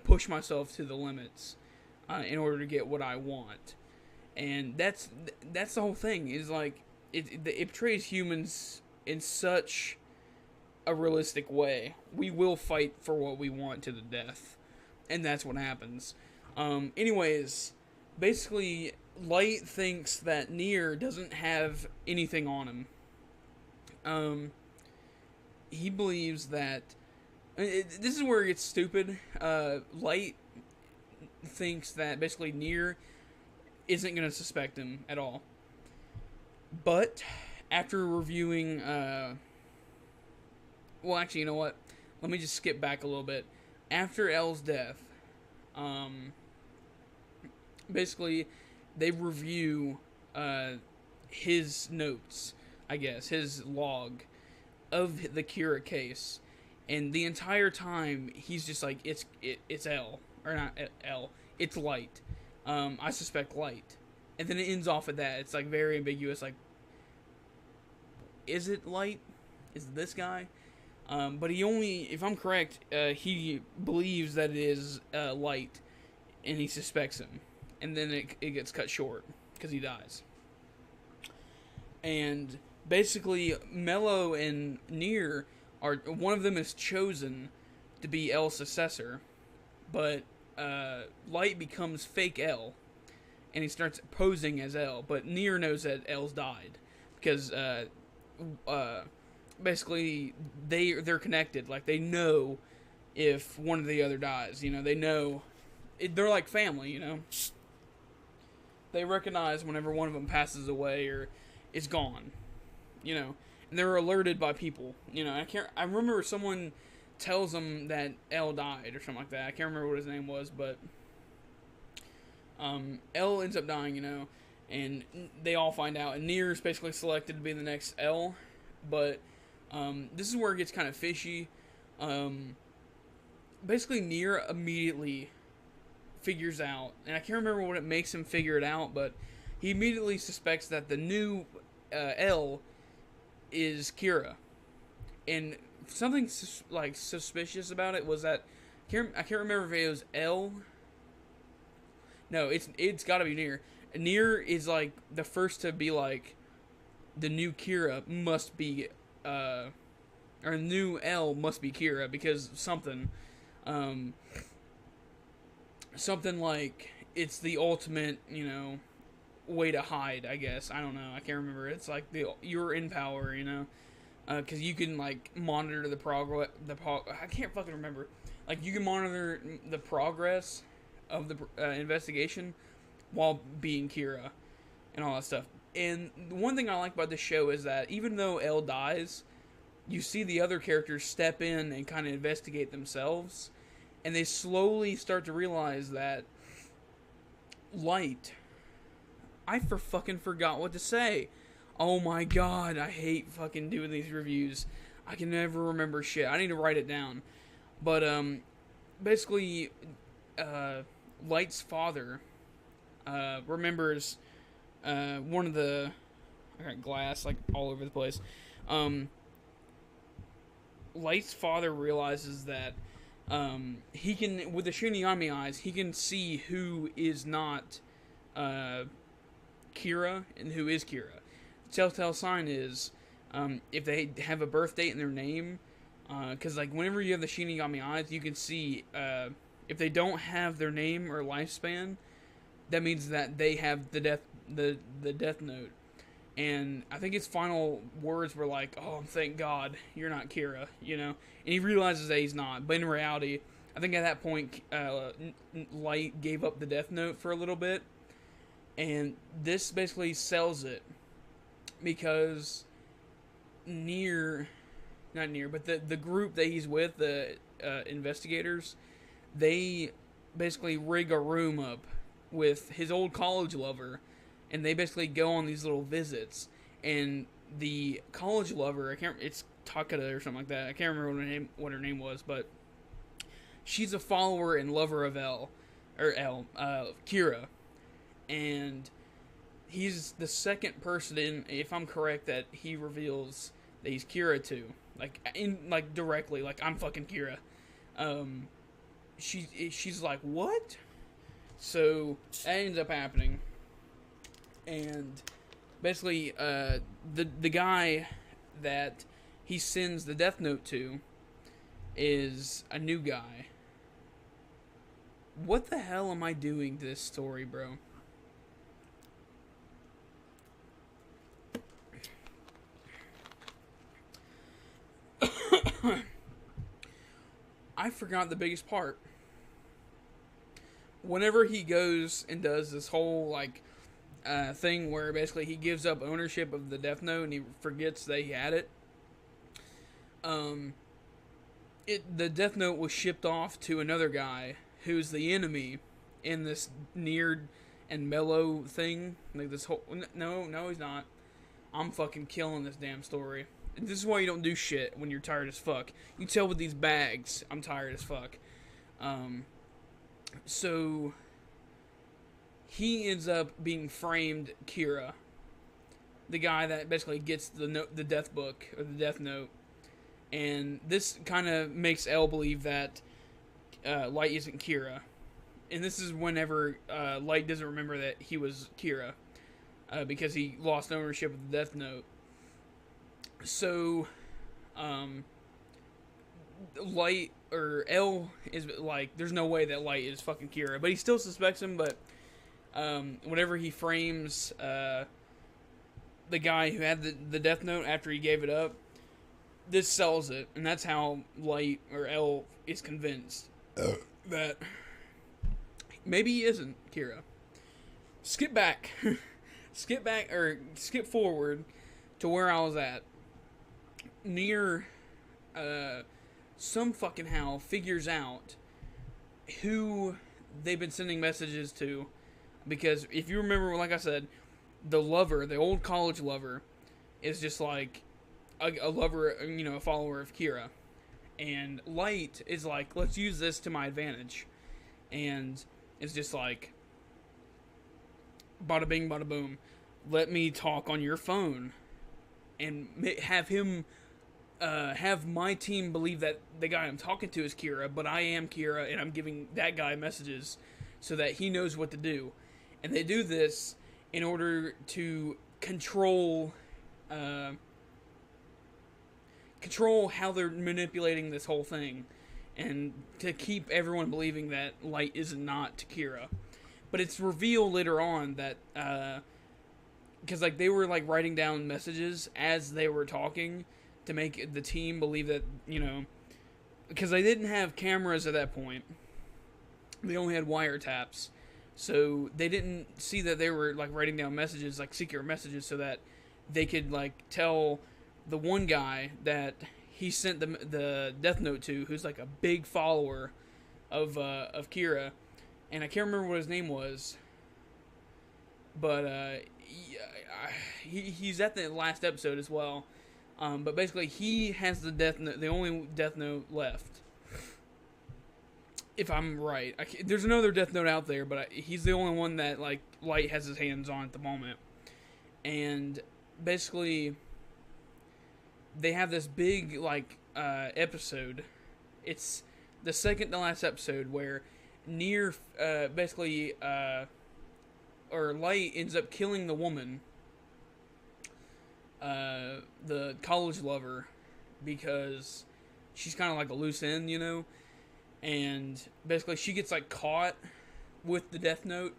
push myself to the limits in order to get what I want? And that's the whole thing. Is like it portrays humans in such a realistic way. We will fight for what we want to the death, and that's what happens. Anyways, basically, Light thinks that Nier doesn't have anything on him. He believes that, this is where it gets stupid. Light thinks that basically Nier isn't going to suspect him at all. But after reviewing, well, actually, you know what? Let me just skip back a little bit. After L's death, basically, they review his notes, I guess, his log of the Kira case, and the entire time he's just like, it's L, or not L, it's Light. I suspect Light, and then it ends off at that. It's like very ambiguous. Like, is it Light? Is it this guy? But he only, if I'm correct, he believes that it is Light, and he suspects him. And then it gets cut short, because he dies. And basically, Mello and Nier are, one of them is chosen to be L's successor, but Light becomes fake L, and he starts posing as L, but Nier knows that L's died, because basically they're connected. Like, they know if one or the other dies, they know, they're like family, They recognize whenever one of them passes away or is gone, and they're alerted by people, I remember someone tells them that L died or something like that. I can't remember what his name was, but L ends up dying, and they all find out. And Nier is basically selected to be the next L, but this is where it gets kind of fishy. Basically, Nier immediately figures out, and I can't remember what it makes him figure it out, but he immediately suspects that the new L is Kira. And something suspicious about it was that I can't remember if it was L. No, it's got to be Nier. Nier is like the first to be like the new Kira must be or new L must be Kira because something like it's the ultimate, way to hide, I guess. I don't know. I can't remember. It's like you're in power, because you can like monitor the progress. I can't fucking remember. Like you can monitor the progress of the investigation while being Kira and all that stuff. And one thing I like about this show is that even though L dies, you see the other characters step in and kind of investigate themselves, and they slowly start to realize that Light. I fucking forgot what to say. Oh my god, I hate fucking doing these reviews. I can never remember shit. I need to write it down. But basically, Light's father remembers one of the. I got glass like all over the place. Light's father realizes that he can, with the Shinigami eyes, he can see who is not Kira and who is Kira. The telltale sign is if they have a birth date in their name, because like whenever you have the Shinigami eyes, you can see if they don't have their name or lifespan, that means that they have the death note. And I think his final words were like, "Oh, thank God you're not Kira," And he realizes that he's not. But in reality, I think at that point, Light gave up the Death Note for a little bit, and this basically sells it because not Nier, but the group that he's with, the investigators, they basically rig a room up with his old college lover. And they basically go on these little visits, and the college lover, it's Takada or something like that. I can't remember what her name was, but she's a follower and lover of Kira, and he's the second person if I'm correct, that he reveals that he's Kira to, directly, like I'm fucking Kira. She's like, what? So that ends up happening. And basically, the guy that he sends the Death Note to is a new guy. What the hell am I doing to this story, bro? I forgot the biggest part. Whenever he goes and does this whole, thing where basically he gives up ownership of the Death Note and he forgets that he had it. The Death Note was shipped off to another guy who's the enemy in this Nier and Mello thing. Like this whole no, he's not. I'm fucking killing this damn story. This is why you don't do shit when you're tired as fuck. You tell with these bags, I'm tired as fuck. So he ends up being framed Kira, the guy that basically gets the death book or the Death Note, and this kind of makes L believe that Light isn't Kira, and this is whenever Light doesn't remember that he was Kira, because he lost ownership of the Death Note. So, Light or L is like, there's no way that Light is fucking Kira, but he still suspects him, but. Whenever he frames the guy who had the Death Note after he gave it up, this sells it, and that's how Light or L is convinced that maybe he isn't Kira. Skip forward to where I was at. Nier, some fucking how figures out who they've been sending messages to. Because if you remember, like I said, the lover, the old college lover, is just like a lover, you know, a follower of Kira. And Light is like, let's use this to my advantage. And it's just like, bada bing, bada boom. Let me talk on your phone. And have him, have my team believe that the guy I'm talking to is Kira, but I am Kira, and I'm giving that guy messages so that he knows what to do. And they do this in order to control how they're manipulating this whole thing, and to keep everyone believing that Light is not Kira. But it's revealed later on that because like they were like writing down messages as they were talking to make the team believe that, you know, because they didn't have cameras at that point, they only had wiretaps, so they didn't see that they were like writing down messages, like secret messages, so that they could like tell the one guy that he sent the Death Note to, who's like a big follower of Kira, and I can't remember what his name was, but he's at the last episode as well. But basically, he has the Death Note, the only Death Note left, if I'm right. There's another Death Note out there, but he's the only one that like Light has his hands on at the moment. And basically, they have this big like episode. It's the second to last episode where Nier basically or Light ends up killing the woman, the college lover, because she's kind of like a loose end, you know. And basically she gets like caught with the Death Note,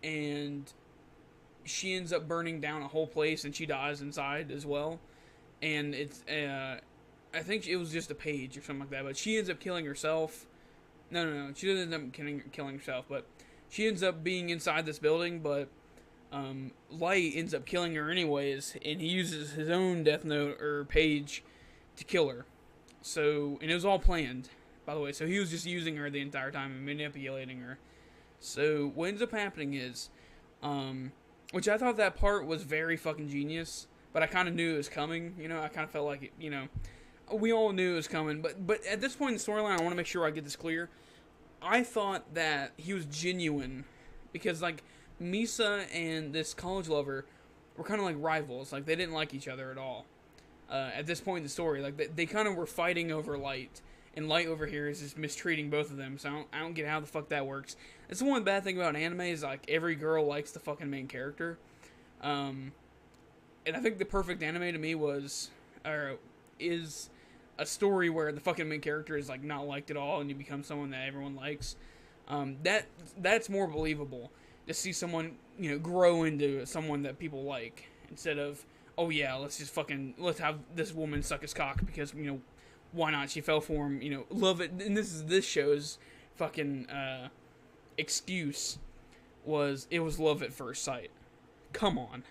and she ends up burning down a whole place, and she dies inside as well. And it's I think it was just a page or something like that, but she ends up killing herself. No, she doesn't end up killing herself, but she ends up being inside this building, but Light ends up killing her anyways, and he uses his own Death Note or page to kill her. So, and it was all planned, by the way, so he was just using her the entire time and manipulating her. So what ends up happening is, which I thought that part was very fucking genius, but I kind of knew it was coming, you know. I kind of felt like it, you know, we all knew it was coming, but at this point in the storyline, I want to make sure I get this clear. I thought that he was genuine, because like Misa and this college lover were kind of like rivals, like they didn't like each other at all. At this point in the story, like they kind of were fighting over Light, and Light over here is just mistreating both of them. So I don't get how the fuck that works. That's the one bad thing about anime, is like every girl likes the fucking main character. And I think the perfect anime to me is a story where the fucking main character is like not liked at all, and you become someone that everyone likes. That's more believable, to see someone, you know, grow into someone that people like, instead of, oh yeah, let's have this woman suck his cock because, you know, why not? She fell for him, you know, love it. And this show's fucking excuse was, it was love at first sight. Come on.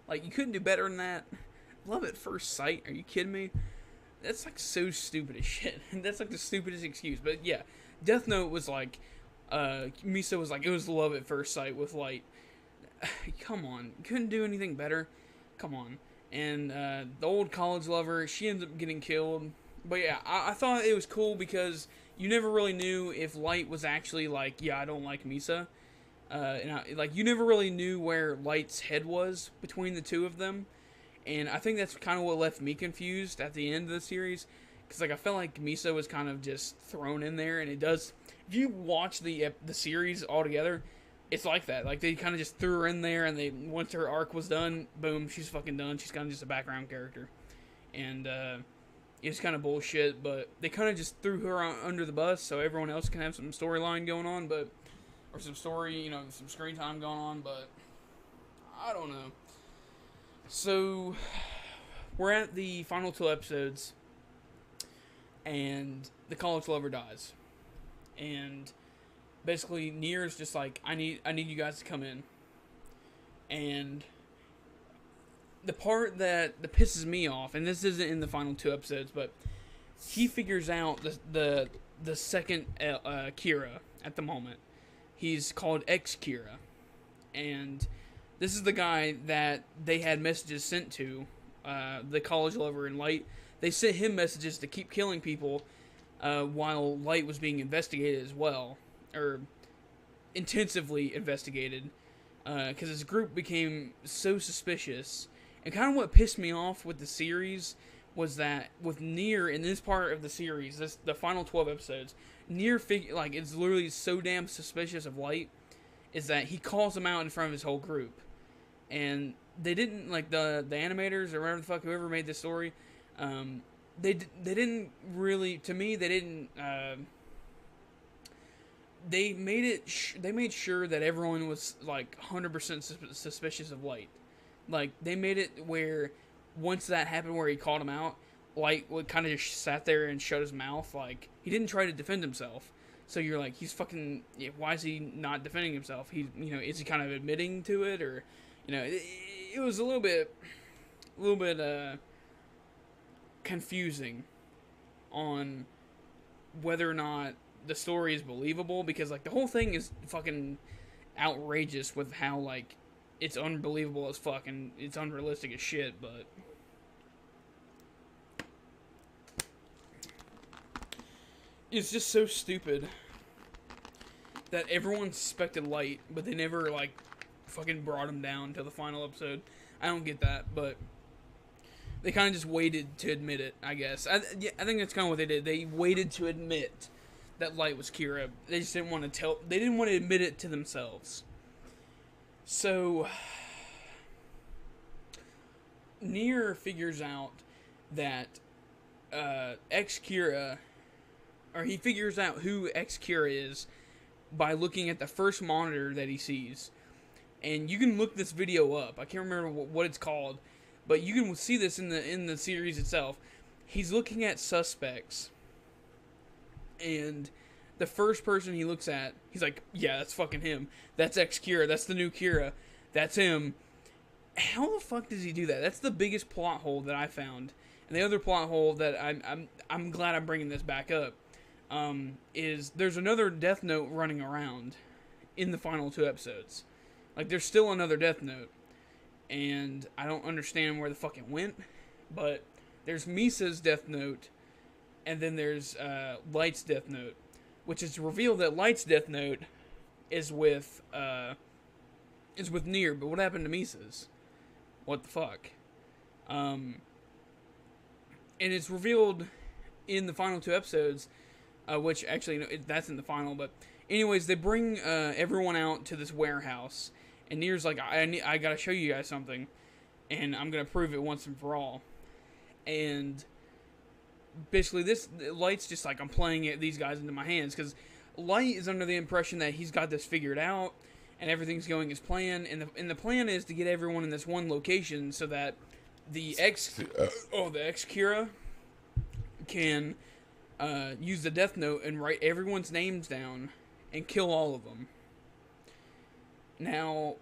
Like, you couldn't do better than that. Love at first sight? Are you kidding me? That's like so stupid as shit. That's like the stupidest excuse. But yeah, Death Note was like, Misa was like, it was love at first sight with Light. Come on, you couldn't do anything better. Come on. And the old college lover, she ends up getting killed. But yeah, I thought it was cool because you never really knew if Light was actually like, yeah, I don't like Misa. Like, you never really knew where Light's head was between the two of them. And I think that's kind of what left me confused at the end of the series. Because, like, I felt like Misa was kind of just thrown in there. And it does, if you watch the series altogether, it's like that. Like, they kind of just threw her in there, and once her arc was done, boom, she's fucking done. She's kind of just a background character. And it's kind of bullshit, but they kind of just threw her under the bus so everyone else can have some storyline going on, or some story, you know, some screen time going on, but I don't know. So, we're at the final 2 episodes, and the college lover dies. And basically, Nier's just like, I need you guys to come in. And the part that pisses me off, and this isn't in the final 2 episodes, but he figures out the second Kira at the moment. He's called X Kira. and this is the guy that they had messages sent to, the college lover in Light. They sent him messages to keep killing people while Light was being investigated as well, or intensively investigated, because his group became so suspicious. And kind of what pissed me off with the series was that with Nier in this part of the series, the final 12 episodes, Nier is literally so damn suspicious of Light, is that he calls him out in front of his whole group. And they didn't, like, the animators or whatever the fuck, whoever made this story, they didn't really, to me, they didn't, they made sure that everyone was, like, 100% suspicious of Light. Like, they made it where, once that happened where he called him out, Light would kind of just sat there and shut his mouth. Like, he didn't try to defend himself. So you're like, he's fucking, why is he not defending himself? Is he kind of admitting to it? Or, it was a little bit confusing on whether or not the story is believable, because, like, the whole thing is fucking outrageous with how, like, it's unbelievable as fuck and it's unrealistic as shit, but it's just so stupid that everyone suspected Light, but they never, like, fucking brought him down till the final episode. I don't get that, but they kind of just waited to admit it, I guess. I think that's kind of what they did. They waited to admit that Light was Kira. They just didn't want to they didn't want to admit it to themselves. So, Nier figures out that X-Kira, or he figures out who X-Kira is by looking at the first monitor that he sees. And you can look this video up. I can't remember what it's called, but you can see this in the series itself. He's looking at suspects, and the first person he looks at, he's like, yeah, that's fucking him. That's X-Kira. That's the new Kira. That's him. How the fuck does he do that? That's the biggest plot hole that I found. And the other plot hole that I'm glad I'm bringing this back up is there's another Death Note running around in the final 2 episodes. Like, there's still another Death Note, and I don't understand where the fuck it went, but there's Misa's Death Note, and then there's Light's Death Note, which is revealed that Light's Death Note is with Nier, but what happened to Misa's? What the fuck? And it's revealed in the final 2 episodes, which actually, no, that's in the final, but anyways, they bring everyone out to this warehouse, and Nier's like, I gotta show you guys something, and I'm gonna prove it once and for all. And basically, this Light's just like, I'm playing these guys into my hands, because Light is under the impression that he's got this figured out, and everything's going as planned, and the plan is to get everyone in this one location so that the X-Kira can use the Death Note and write everyone's names down and kill all of them. Now,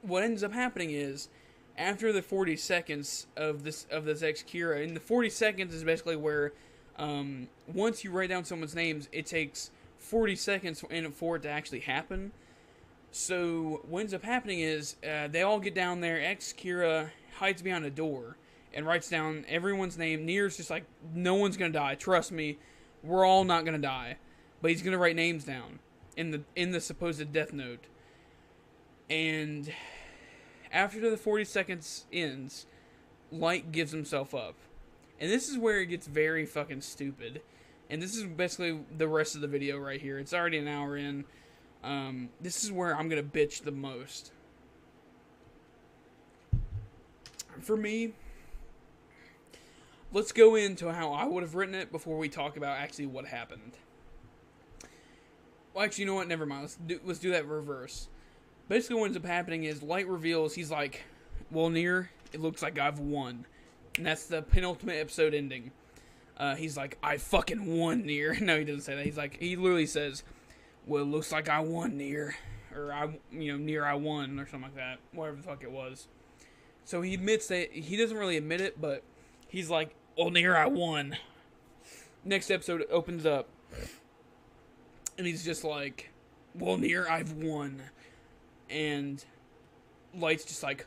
what ends up happening is, after the 40 seconds of this X-Kira, and the 40 seconds is basically where, once you write down someone's names, it takes 40 seconds for it to actually happen. So, what ends up happening is, they all get down there, X-Kira hides behind a door, and writes down everyone's name. Nier's just like, no one's gonna die, trust me, we're all not gonna die. But he's gonna write names down in the supposed Death Note. And after the 40 seconds ends, Light gives himself up. And this is where it gets very fucking stupid. And this is basically the rest of the video right here. It's already an hour in. This is where I'm gonna bitch the most. For me, let's go into how I would have written it before we talk about actually what happened. Well, actually, you know what? Never mind. Let's do that reverse. Basically, what ends up happening is Light reveals, he's like, well, Nier, it looks like I've won. And that's the penultimate episode ending. He's like, I fucking won, Nier. No, he doesn't say that. He's like, he literally says, well, it looks like I won, Nier. Or, Nier, I won, or something like that. Whatever the fuck it was. So he admits that, he doesn't really admit it, but he's like, oh, Nier, I won. Next episode opens up. And he's just like, well, Nier, I've won. And Light's just like,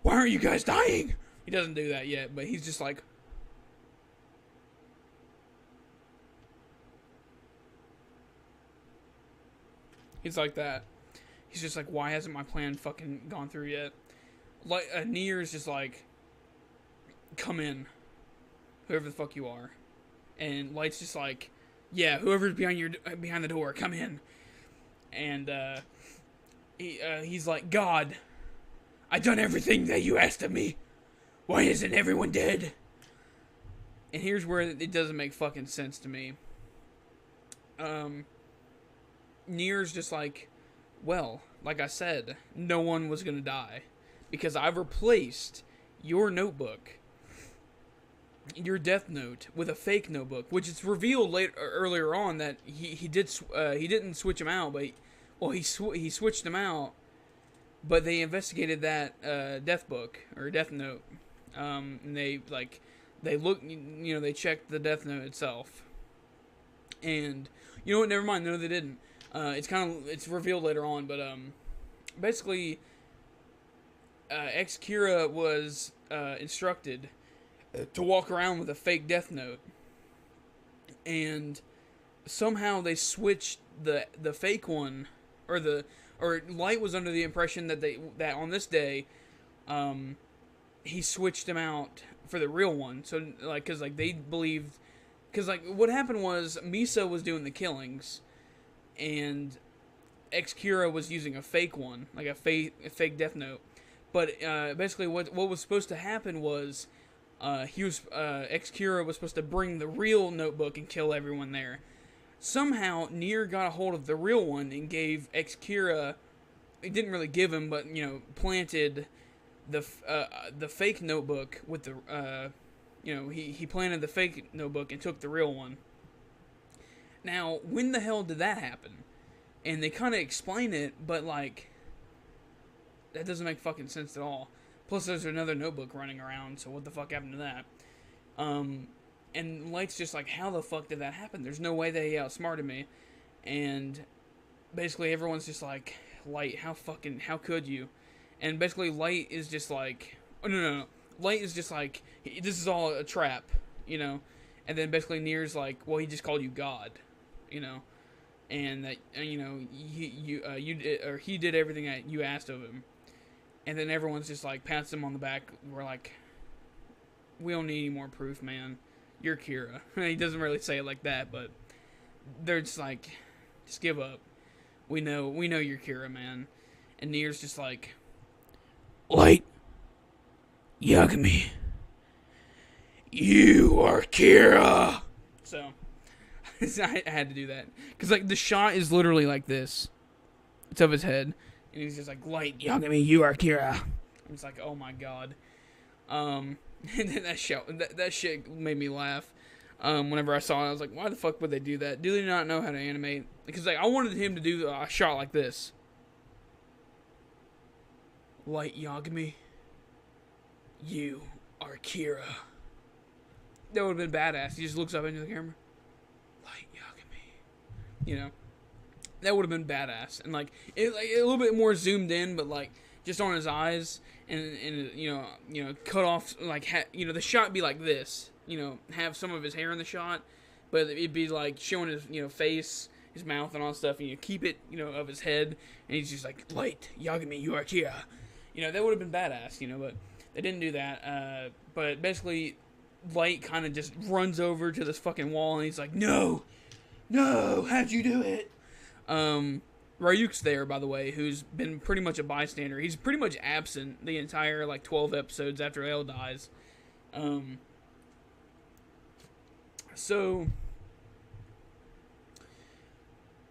why aren't you guys dying? He doesn't do that yet, but he's just like, he's like that. He's just like, why hasn't my plan fucking gone through yet? Like, Nier's just like, come in, whoever the fuck you are. And Light's just like, yeah, whoever's behind the door, come in. And he's like, God, I've done everything that you asked of me. Why isn't everyone dead? And here's where it doesn't make fucking sense to me. Nier's just like, well, like I said, no one was gonna die. Because I've replaced your notebook, your Death Note, with a fake notebook, which it's revealed earlier on that he didn't switch him out, but he switched him out, but they investigated that Death Book or Death Note, and they looked, they checked the Death Note itself, and you know what? Never mind. No, they didn't. It's revealed later on, but basically, Ex-Kira was instructed to walk around with a fake Death Note, and somehow they switched the fake one, or Light was under the impression that on this day, he switched him out for the real one. So because they believed, because what happened was Misa was doing the killings, and Ex-Kira was using a fake one, like a fake Death Note. But basically, what was supposed to happen was, Ex-Kira was supposed to bring the real notebook and kill everyone there. Somehow, Nier got a hold of the real one and gave Ex-Kira. It didn't really give him, but planted the fake notebook with the he planted the fake notebook and took the real one. Now, when the hell did that happen? And they kind of explain it, but that doesn't make fucking sense at all. Plus, there's another notebook running around, so what the fuck happened to that? And Light's just like, how the fuck did that happen? There's no way that he outsmarted me. And basically, everyone's just like, Light, how could you? And basically, Light is just like, oh, no. Light is just like, this is all a trap, And then basically, Nier's like, well, he just called you God, And that, he did everything that you asked of him. And then everyone's just like, pats him on the back. We're like, we don't need any more proof, man. You're Kira. He doesn't really say it like that, but they're just like, just give up. We know you're Kira, man. And Nier's just like, Light, Yagami, you are Kira. So, I had to do that. Because, the shot is literally like this. It's of his head. And he's just like, Light, Yagami, you are Kira. I'm just like, oh my god. And then that shit made me laugh. Whenever I saw it, I was like, why the fuck would they do that? Do they not know how to animate? Because, I wanted him to do a shot like this. Light, Yagami, you are Kira. That would have been badass. He just looks up into the camera. Light, Yagami. That would have been badass. And, a little bit more zoomed in, but, just on his eyes. And cut off, the shot be like this. Have some of his hair in the shot. But it'd be, showing his, face, his mouth, and all that stuff. And keep it, of his head. And he's just like, Light, Yagami, you are Kira. That would have been badass, but they didn't do that. But basically, Light kind of just runs over to this fucking wall, and he's like, No, how'd you do it? Ryuk's there, by the way, who's been pretty much a bystander. He's pretty much absent the entire, 12 episodes after L dies. So,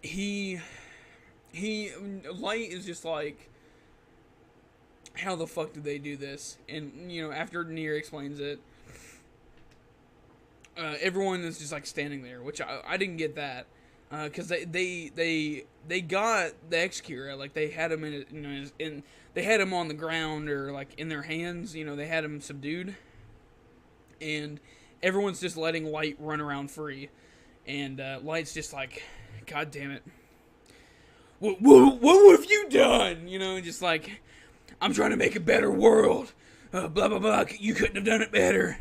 Light is just like, how the fuck did they do this? And, after Nier explains it, everyone is just, standing there, which I didn't get that. Because they got the Ex-Kira, they had him in they had him on the ground or in their hands, they had him subdued, and everyone's just letting Light run around free, and Light's just like, God damn it, what have you done? You know, just like, I'm trying to make a better world. Blah blah blah. You couldn't have done it better.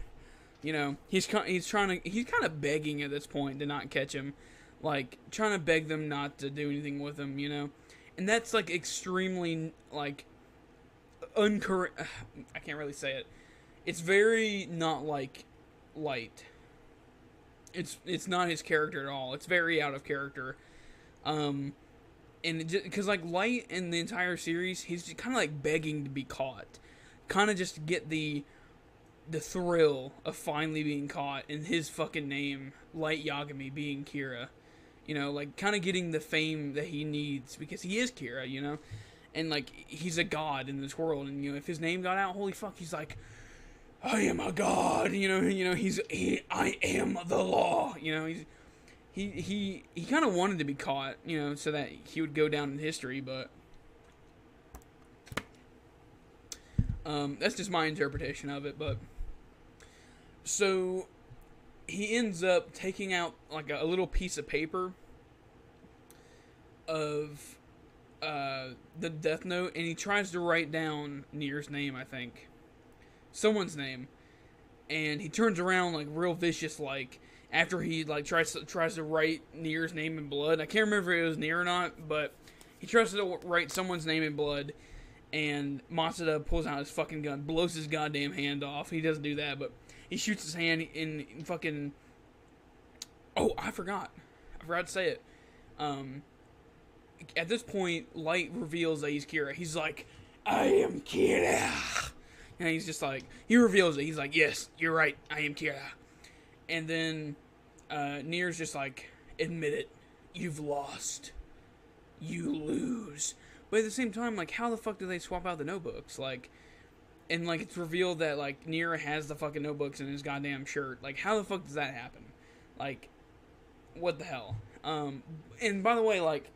You know, he's kind of begging at this point to not catch him, like trying to beg them not to do anything with him. You know, and that's like extremely like I can't really say it. It's very not like Light. It's not his character at all. It's very out of character. And because like Light in the entire series, he's kind of like begging to be caught, kind of just to get the thrill of finally being caught in his fucking name, Light Yagami being Kira. You know, like kind of getting the fame that he needs because he is Kira. You know, and like he's a god in this world, and you know if his name got out, holy fuck, he's like, I am a god. You know, I am the law. You know, he kind of wanted to be caught, you know, so that he would go down in history, but that's just my interpretation of it. But so he ends up taking out like a little piece of paper of the Death Note, and he tries to write down Nier's name, I think, someone's name, and he turns around like real vicious, like after he like tries to write Nier's name in blood. I can't remember if it was Nier or not, but he tries to write someone's name in blood, and Matsuda pulls out his fucking gun, blows his goddamn hand off. He doesn't do that, but he shoots his hand in fucking. Oh, I forgot to say it. At this point, Light reveals that he's Kira. He's like, I am Kira. And he's just like, he reveals it. He's like, yes, you're right, I am Kira. And then Nier's just like, admit it, you've lost. You lose. But at the same time, like, how the fuck do they swap out the notebooks? Like, and like, it's revealed that like Nier has the fucking notebooks in his goddamn shirt. Like, how the fuck does that happen? Like, what the hell? And by the way, like,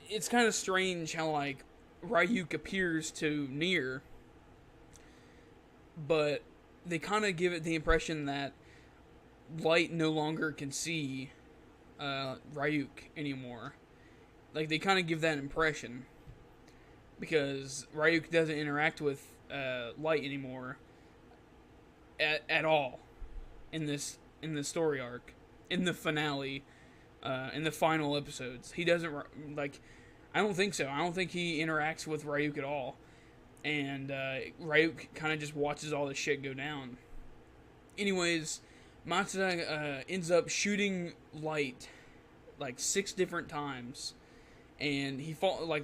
it's kind of strange how like Ryuk appears to Nier, but they kind of give it the impression that Light no longer can see Ryuk anymore. Like, they kind of give that impression because Ryuk doesn't interact with Light anymore at all in this story arc, in the finale, in the final episodes. He doesn't, like, I don't think so. I don't think he interacts with Ryuk at all. And Ryuk kind of just watches all this shit go down. Anyways, Matsuda ends up shooting Light like 6 different times, and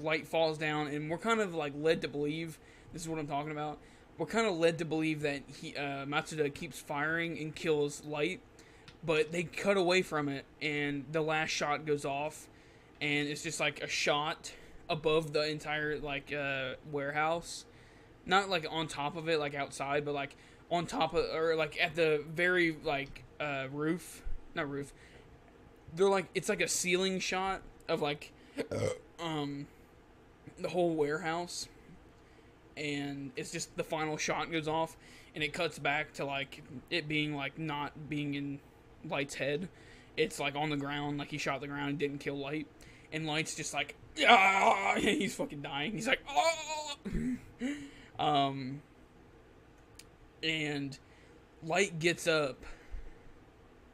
Light falls down, and we're kind of like led to believe, this is what I'm talking about, we're kind of led to believe that Matsuda keeps firing and kills Light, but they cut away from it, and the last shot goes off, and it's just like a shot above the entire like warehouse, not like on top of it, like outside, but like on top of, or like at the very like roof, not roof. They're like, it's like a ceiling shot of like the whole warehouse, and it's just the final shot goes off, and it cuts back to like it being like not being in Light's head. It's like on the ground, like he shot the ground and didn't kill Light, and Light's just like, ah, he's fucking dying. He's like, ah. And Light gets up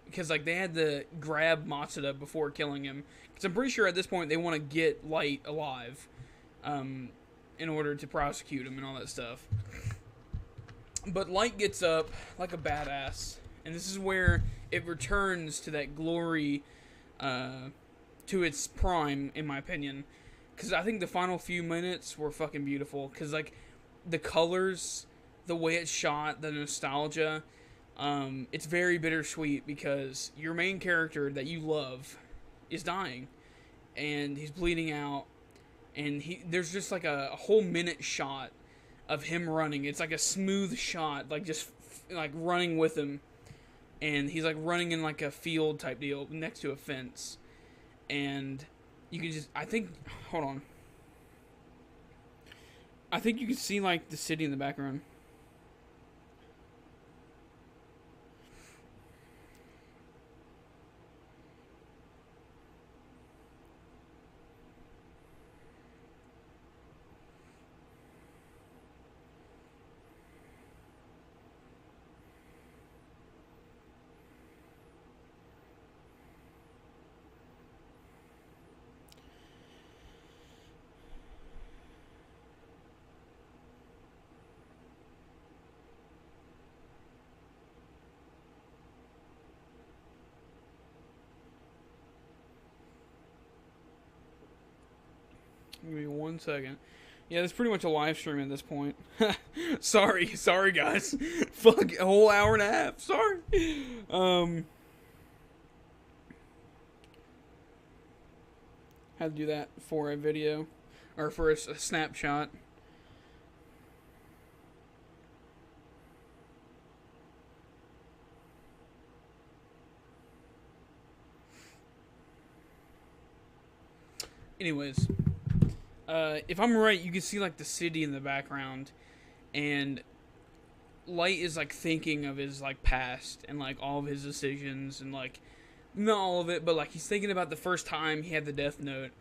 because like they had to grab Matsuda before killing him, because I'm pretty sure at this point they want to get Light alive, in order to prosecute him and all that stuff. But Light gets up like a badass, and this is where it returns to that glory, to its prime, in my opinion. Because I think the final few minutes were fucking beautiful. Because, like, the colors, the way it's shot, the nostalgia, it's very bittersweet because your main character that you love is dying. And he's bleeding out. And there's just, like, a whole minute shot of him running. It's like a smooth shot, like, just, like, running with him. And he's, like, running in, like, a field type deal next to a fence. And you can just, I think, hold on. I think you can see, like, the city in the background. Give me 1 second. Yeah, that's pretty much a live stream at this point. sorry guys. Fuck, a whole hour and a half. Sorry. Had to do that for a video, or for a snapshot. Anyways, if I'm right, you can see like the city in the background, and Light is like thinking of his like past and like all of his decisions, and like not all of it, but like he's thinking about the first time he had the Death Note,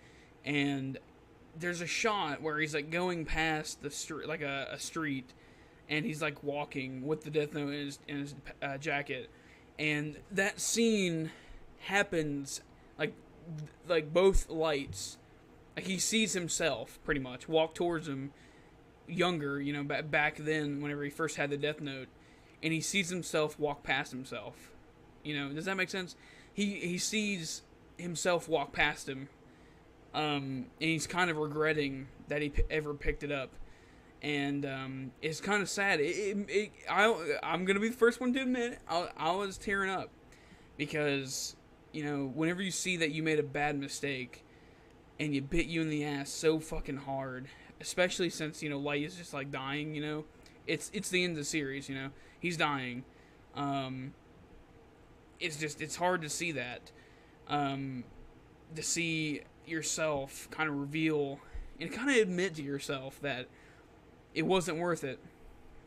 and there's a shot where he's like going past the street, like a street, and he's like walking with the Death Note in his jacket, and that scene happens like both lights. Like, he sees himself, pretty much, walk towards him, younger, you know, back then, whenever he first had the Death Note, and he sees himself walk past himself. You know, does that make sense? He sees himself walk past him, and he's kind of regretting that he ever picked it up. And it's kind of sad. I'm going to be the first one to admit it. I was tearing up, because, you know, whenever you see that you made a bad mistake, and you bit you in the ass so fucking hard, especially since, you know, Light is just like dying, you know, it's the end of the series, you know, he's dying. It's hard to see that, to see yourself kind of reveal and kind of admit to yourself that it wasn't worth it,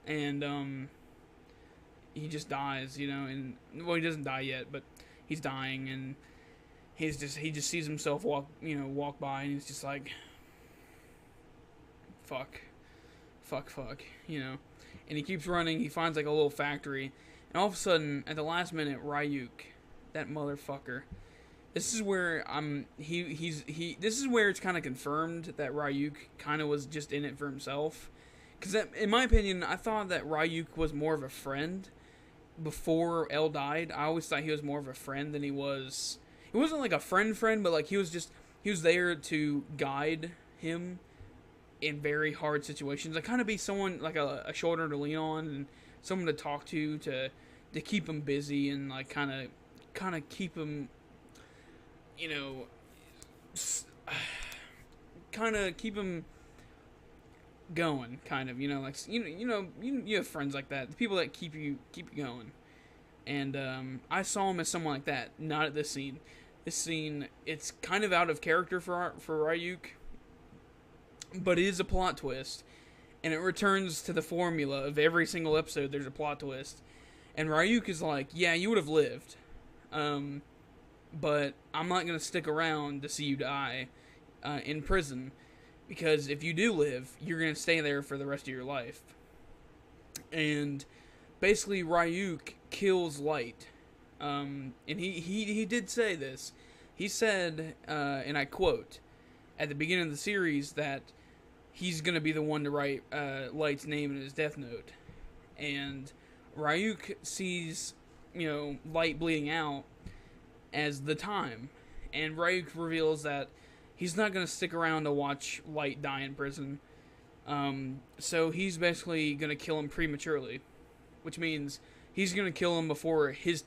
and he just dies, you know, and well, he doesn't die yet, but he's dying, and he just sees himself walk by, and he's just like, fuck, you know. And he keeps running. He finds like a little factory, and all of a sudden, at the last minute, Ryuk, that motherfucker. This is where This is where it's kind of confirmed that Ryuk kind of was just in it for himself. Because in my opinion, I thought that Ryuk was more of a friend before L died. I always thought he was more of a friend than he was. He wasn't like a friend, but like he was there to guide him in very hard situations. Like, kind of be someone like a shoulder to lean on, and someone to talk to keep him busy, and like kind of keep him, you know, kind of keep him going, kind of, you know, like you have friends like that, the people that keep you going. And I saw him as someone like that, not at this scene. This scene, it's kind of out of character for Ryuk, but it is a plot twist, and it returns to the formula of every single episode. There's a plot twist, and Ryuk is like, yeah, you would have lived, but I'm not gonna stick around to see you die in prison, because if you do live, you're gonna stay there for the rest of your life. And basically, Ryuk kills Light. And he did say this. He said, and I quote, at the beginning of the series, that he's going to be the one to write Light's name in his Death Note. And Ryuk sees, you know, Light bleeding out as the time. And Ryuk reveals that he's not going to stick around to watch Light die in prison. So he's basically going to kill him prematurely, which means he's gonna kill him before his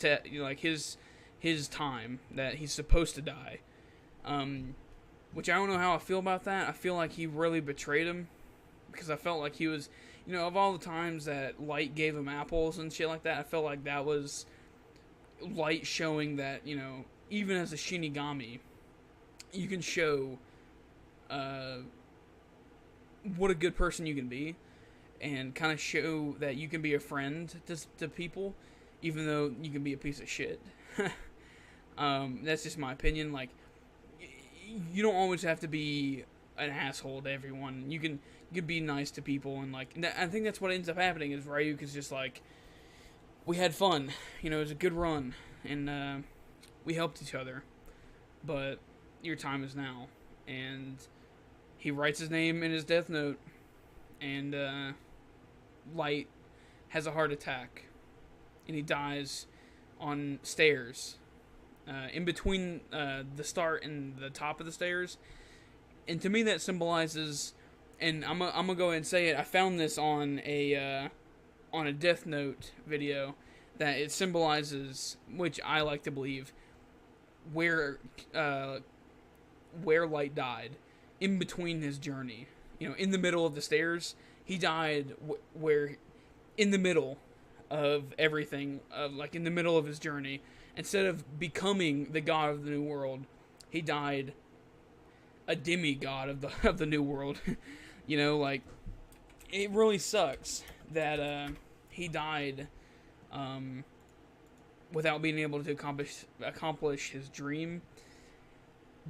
his time that he's supposed to die. Which I don't know how I feel about that. I feel like he really betrayed him, because I felt like he was, you know, of all the times that Light gave him apples and shit like that, I felt like that was Light showing that, you know, even as a Shinigami, you can show what a good person you can be, and kind of show that you can be a friend to people, even though you can be a piece of shit. That's just my opinion. Like, you don't always have to be an asshole to everyone. You can be nice to people, and like, I think that's what ends up happening. Is Ryuk is just like, we had fun, you know, it was a good run, and we helped each other, but your time is now. And he writes his name in his Death Note, and Light has a heart attack, and he dies on stairs. In between the start and the top of the stairs, And to me, that symbolizes, and I'm gonna go ahead and say it. I found this on a Death Note video, that it symbolizes, which I like to believe, where Light died in between his journey. You know, in the middle of the stairs, he died where, in the middle of everything, like in the middle of his journey. Instead of becoming the god of the new world, he died a demigod of the new world. You know, like, it really sucks that he died without being able to accomplish his dream.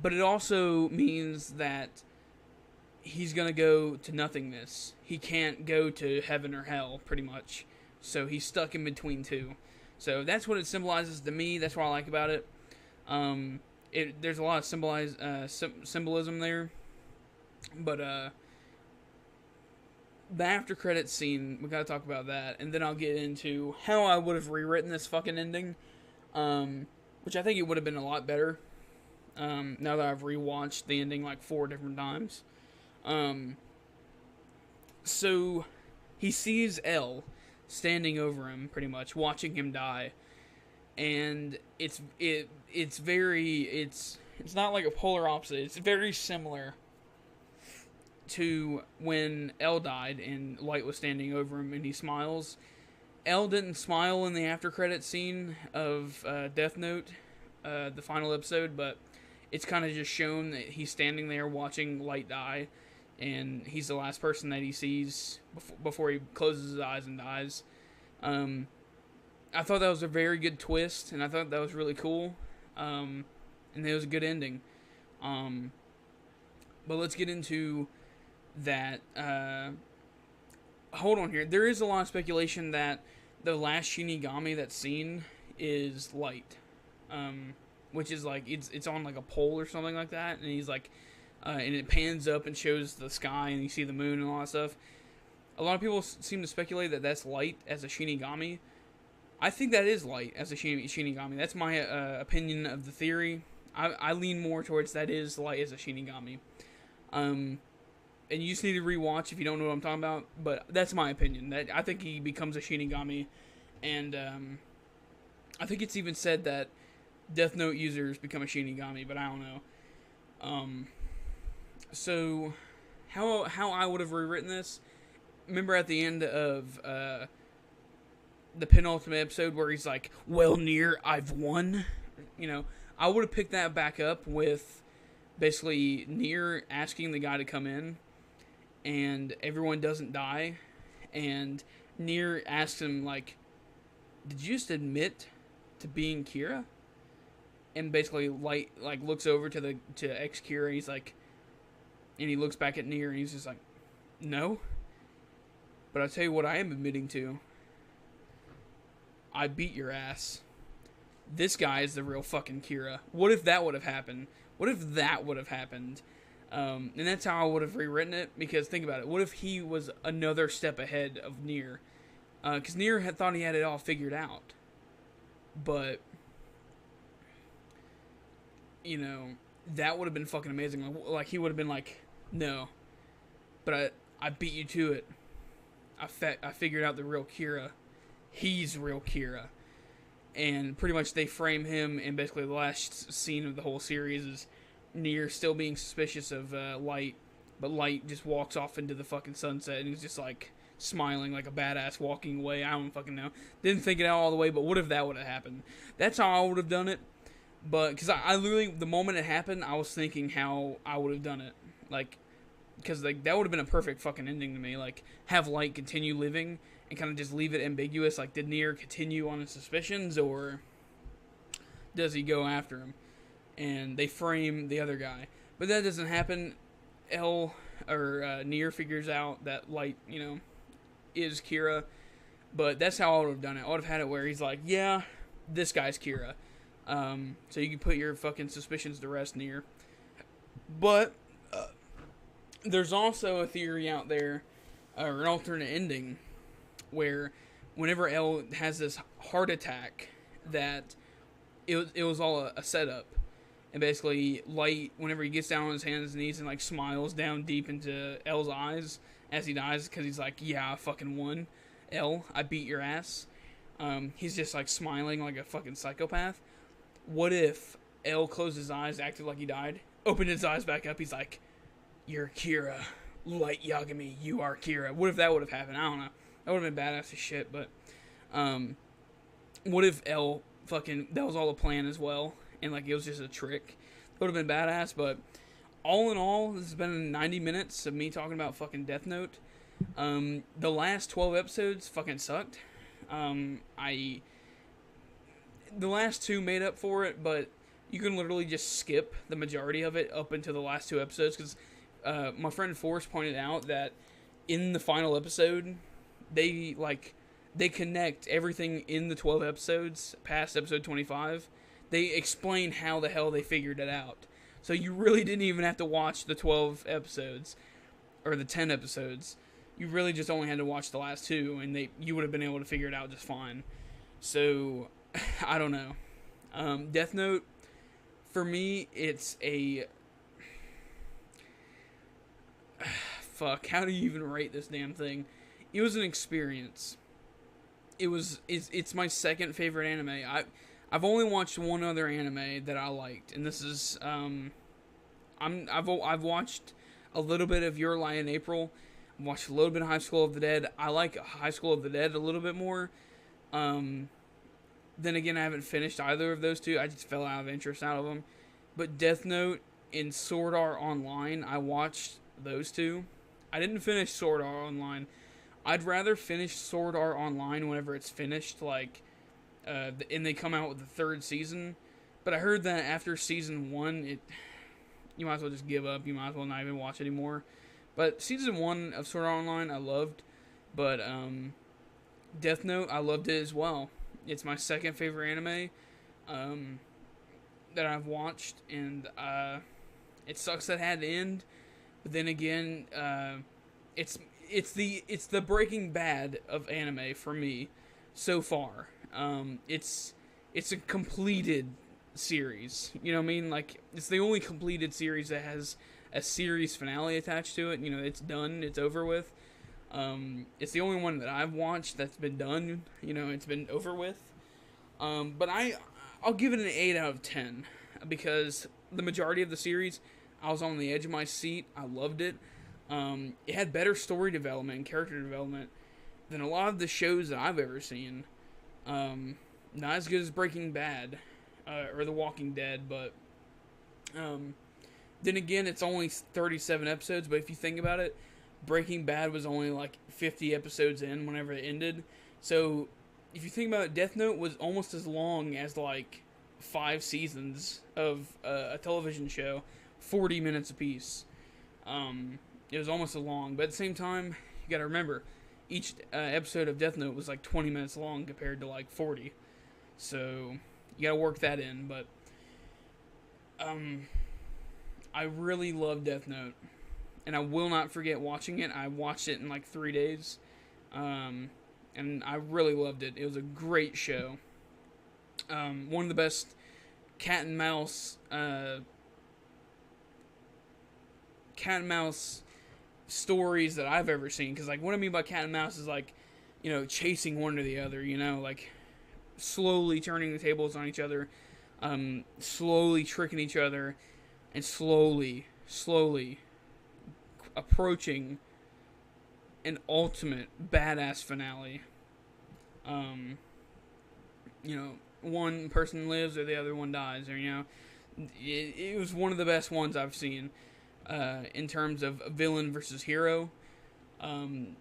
But it also means that he's gonna go to nothingness. He can't go to heaven or hell, pretty much. So he's stuck in between two. So that's what it symbolizes to me. That's what I like about it. There's a lot of symbolism there. But the after credits scene, we gotta talk about that, and then I'll get into how I would have rewritten this fucking ending, which I think it would have been a lot better. Now that I've rewatched the ending like 4 different times. So he sees L standing over him, pretty much watching him die, and it's not like a polar opposite. It's very similar to when L died and Light was standing over him and he smiles. L didn't smile in the after credit scene of Death Note, the final episode, but it's kind of just shown that he's standing there watching Light die, and he's the last person that he sees before he closes his eyes and dies. I thought that was a very good twist, and I thought that was really cool, and it was a good ending. But let's get into that. Hold on here. There is a lot of speculation that the last Shinigami that's seen is Light, which is like it's on like a pole or something like that, and he's like, and it pans up and shows the sky, and you see the moon and all that stuff. A lot of people seem to speculate that that's Light as a Shinigami. I think that is Light as a Shinigami. That's my opinion of the theory. I lean more towards that is Light as a Shinigami. And you just need to rewatch if you don't know what I'm talking about. But that's my opinion. That I think he becomes a Shinigami, and I think it's even said that Death Note users become a Shinigami, but I don't know. So how I would have rewritten this? Remember at the end of the penultimate episode where he's like, "Well, Nier, I've won." You know, I would have picked that back up with basically Nier asking the guy to come in, and everyone doesn't die, and Nier asks him like, "Did you just admit to being Kira?" And basically Light like looks over to ex Kira, and he's like, and he looks back at Nier, and he's just like, "No. But I'll tell you what I am admitting to. I beat your ass. This guy is the real fucking Kira." What if that would have happened? What if that would have happened? And that's how I would have rewritten it, because think about it. What if he was another step ahead of Nier? Because Nier had thought he had it all figured out. But, you know, that would have been fucking amazing. Like he would have been like, "No, but I beat you to it. I figured out the real Kira. He's real Kira." And pretty much they frame him, and basically the last scene of the whole series is Nier still being suspicious of Light, but Light just walks off into the fucking sunset, and he's just like smiling like a badass walking away. I don't fucking know. Didn't think it out all the way, but what if that would have happened? That's how I would have done it. But, because I literally, the moment it happened, I was thinking how I would have done it. Like, because like that would have been a perfect fucking ending to me. Like, have Light continue living and kind of just leave it ambiguous. Like, did Nier continue on his suspicions, or does he go after him? And they frame the other guy, but that doesn't happen. Nier figures out that Light, you know, is Kira. But that's how I would have done it. I would have had it where he's like, "Yeah, this guy's Kira." So you can put your fucking suspicions to rest, Nier. But there's also a theory out there, or an alternate ending, where whenever L has this heart attack, that it was all a setup, And basically, Light, whenever he gets down on his hands and knees and like smiles down deep into L's eyes as he dies, because he's like, yeah, I fucking won. L, I beat your ass. He's just like smiling like a fucking psychopath. What if L closed his eyes, acted like he died, opened his eyes back up, he's like, you're Kira. Light Yagami, you are Kira. What if that would have happened? I don't know. That would have been badass as shit, but what if L fucking, that was all a plan as well, and like it was just a trick? That would have been badass, but all in all, this has been 90 minutes of me talking about fucking Death Note. The last 12 episodes fucking sucked. The last two made up for it, but you can literally just skip the majority of it up until the last two episodes, because my friend Forrest pointed out that in the final episode, they connect everything in the 12 episodes past episode 25. They explain how the hell they figured it out. So you really didn't even have to watch the 12 episodes, or the 10 episodes. You really just only had to watch the last two, and you would have been able to figure it out just fine. So, I don't know. Death Note, for me, it's a... Fuck, how do you even rate this damn thing? It was an experience. It's my second favorite anime. I've only watched one other anime that I liked, and this is I've watched a little bit of Your Lie in April. I've watched a little bit of High School of the Dead. I like High School of the Dead a little bit more. Then again, I haven't finished either of those two. I just fell out of interest out of them. But Death Note and Sword Art Online, I watched those two. I didn't finish Sword Art Online. I'd rather finish Sword Art Online whenever it's finished, like, and they come out with the third season. But I heard that after season 1, you might as well just give up. You might as well not even watch anymore. But season 1 of Sword Art Online, I loved. But Death Note, I loved it as well. It's my second favorite anime that I've watched, and it sucks that it had to end. But then again, it's the Breaking Bad of anime for me so far. It's a completed series. You know what I mean? Like, it's the only completed series that has a series finale attached to it. You know, it's done. It's over with. It's the only one that I've watched that's been done. You know, it's been over with. But I'll give it an 8 out of 10 because the majority of the series, I was on the edge of my seat. I loved it. It had better story development and character development than a lot of the shows that I've ever seen. Not as good as Breaking Bad or The Walking Dead, but then again, it's only 37 episodes. But if you think about it, Breaking Bad was only like 50 episodes in whenever it ended. So if you think about it, Death Note was almost as long as like 5 seasons of a television show, 40 minutes apiece. It was almost as long, but at the same time, you gotta remember, each episode of Death Note was like 20 minutes long compared to like 40. So you gotta work that in, but I really love Death Note, and I will not forget watching it. I watched it in like 3 days, and I really loved it. It was a great show. One of the best cat and mouse stories that I've ever seen. Because, like, what I mean by cat and mouse is, like, you know, chasing one or the other, you know, like, slowly turning the tables on each other, slowly tricking each other, and slowly approaching an ultimate badass finale. You know, one person lives or the other one dies, or, you know, it was one of the best ones I've seen. In terms of villain versus hero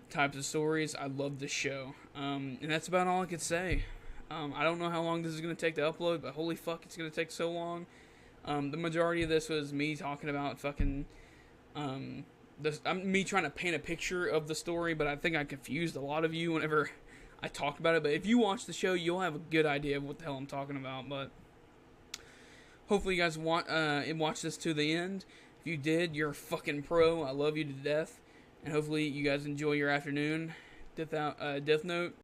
types of stories, I love this show. And that's about all I could say. I don't know how long this is going to take to upload, but holy fuck, it's going to take so long. The majority of this was me talking about fucking... me trying to paint a picture of the story, but I think I confused a lot of you whenever I talked about it. But if you watch the show, you'll have a good idea of what the hell I'm talking about. But hopefully you guys watch this to the end. If you did, you're a fucking pro. I love you to death. And hopefully you guys enjoy your afternoon. Death Note.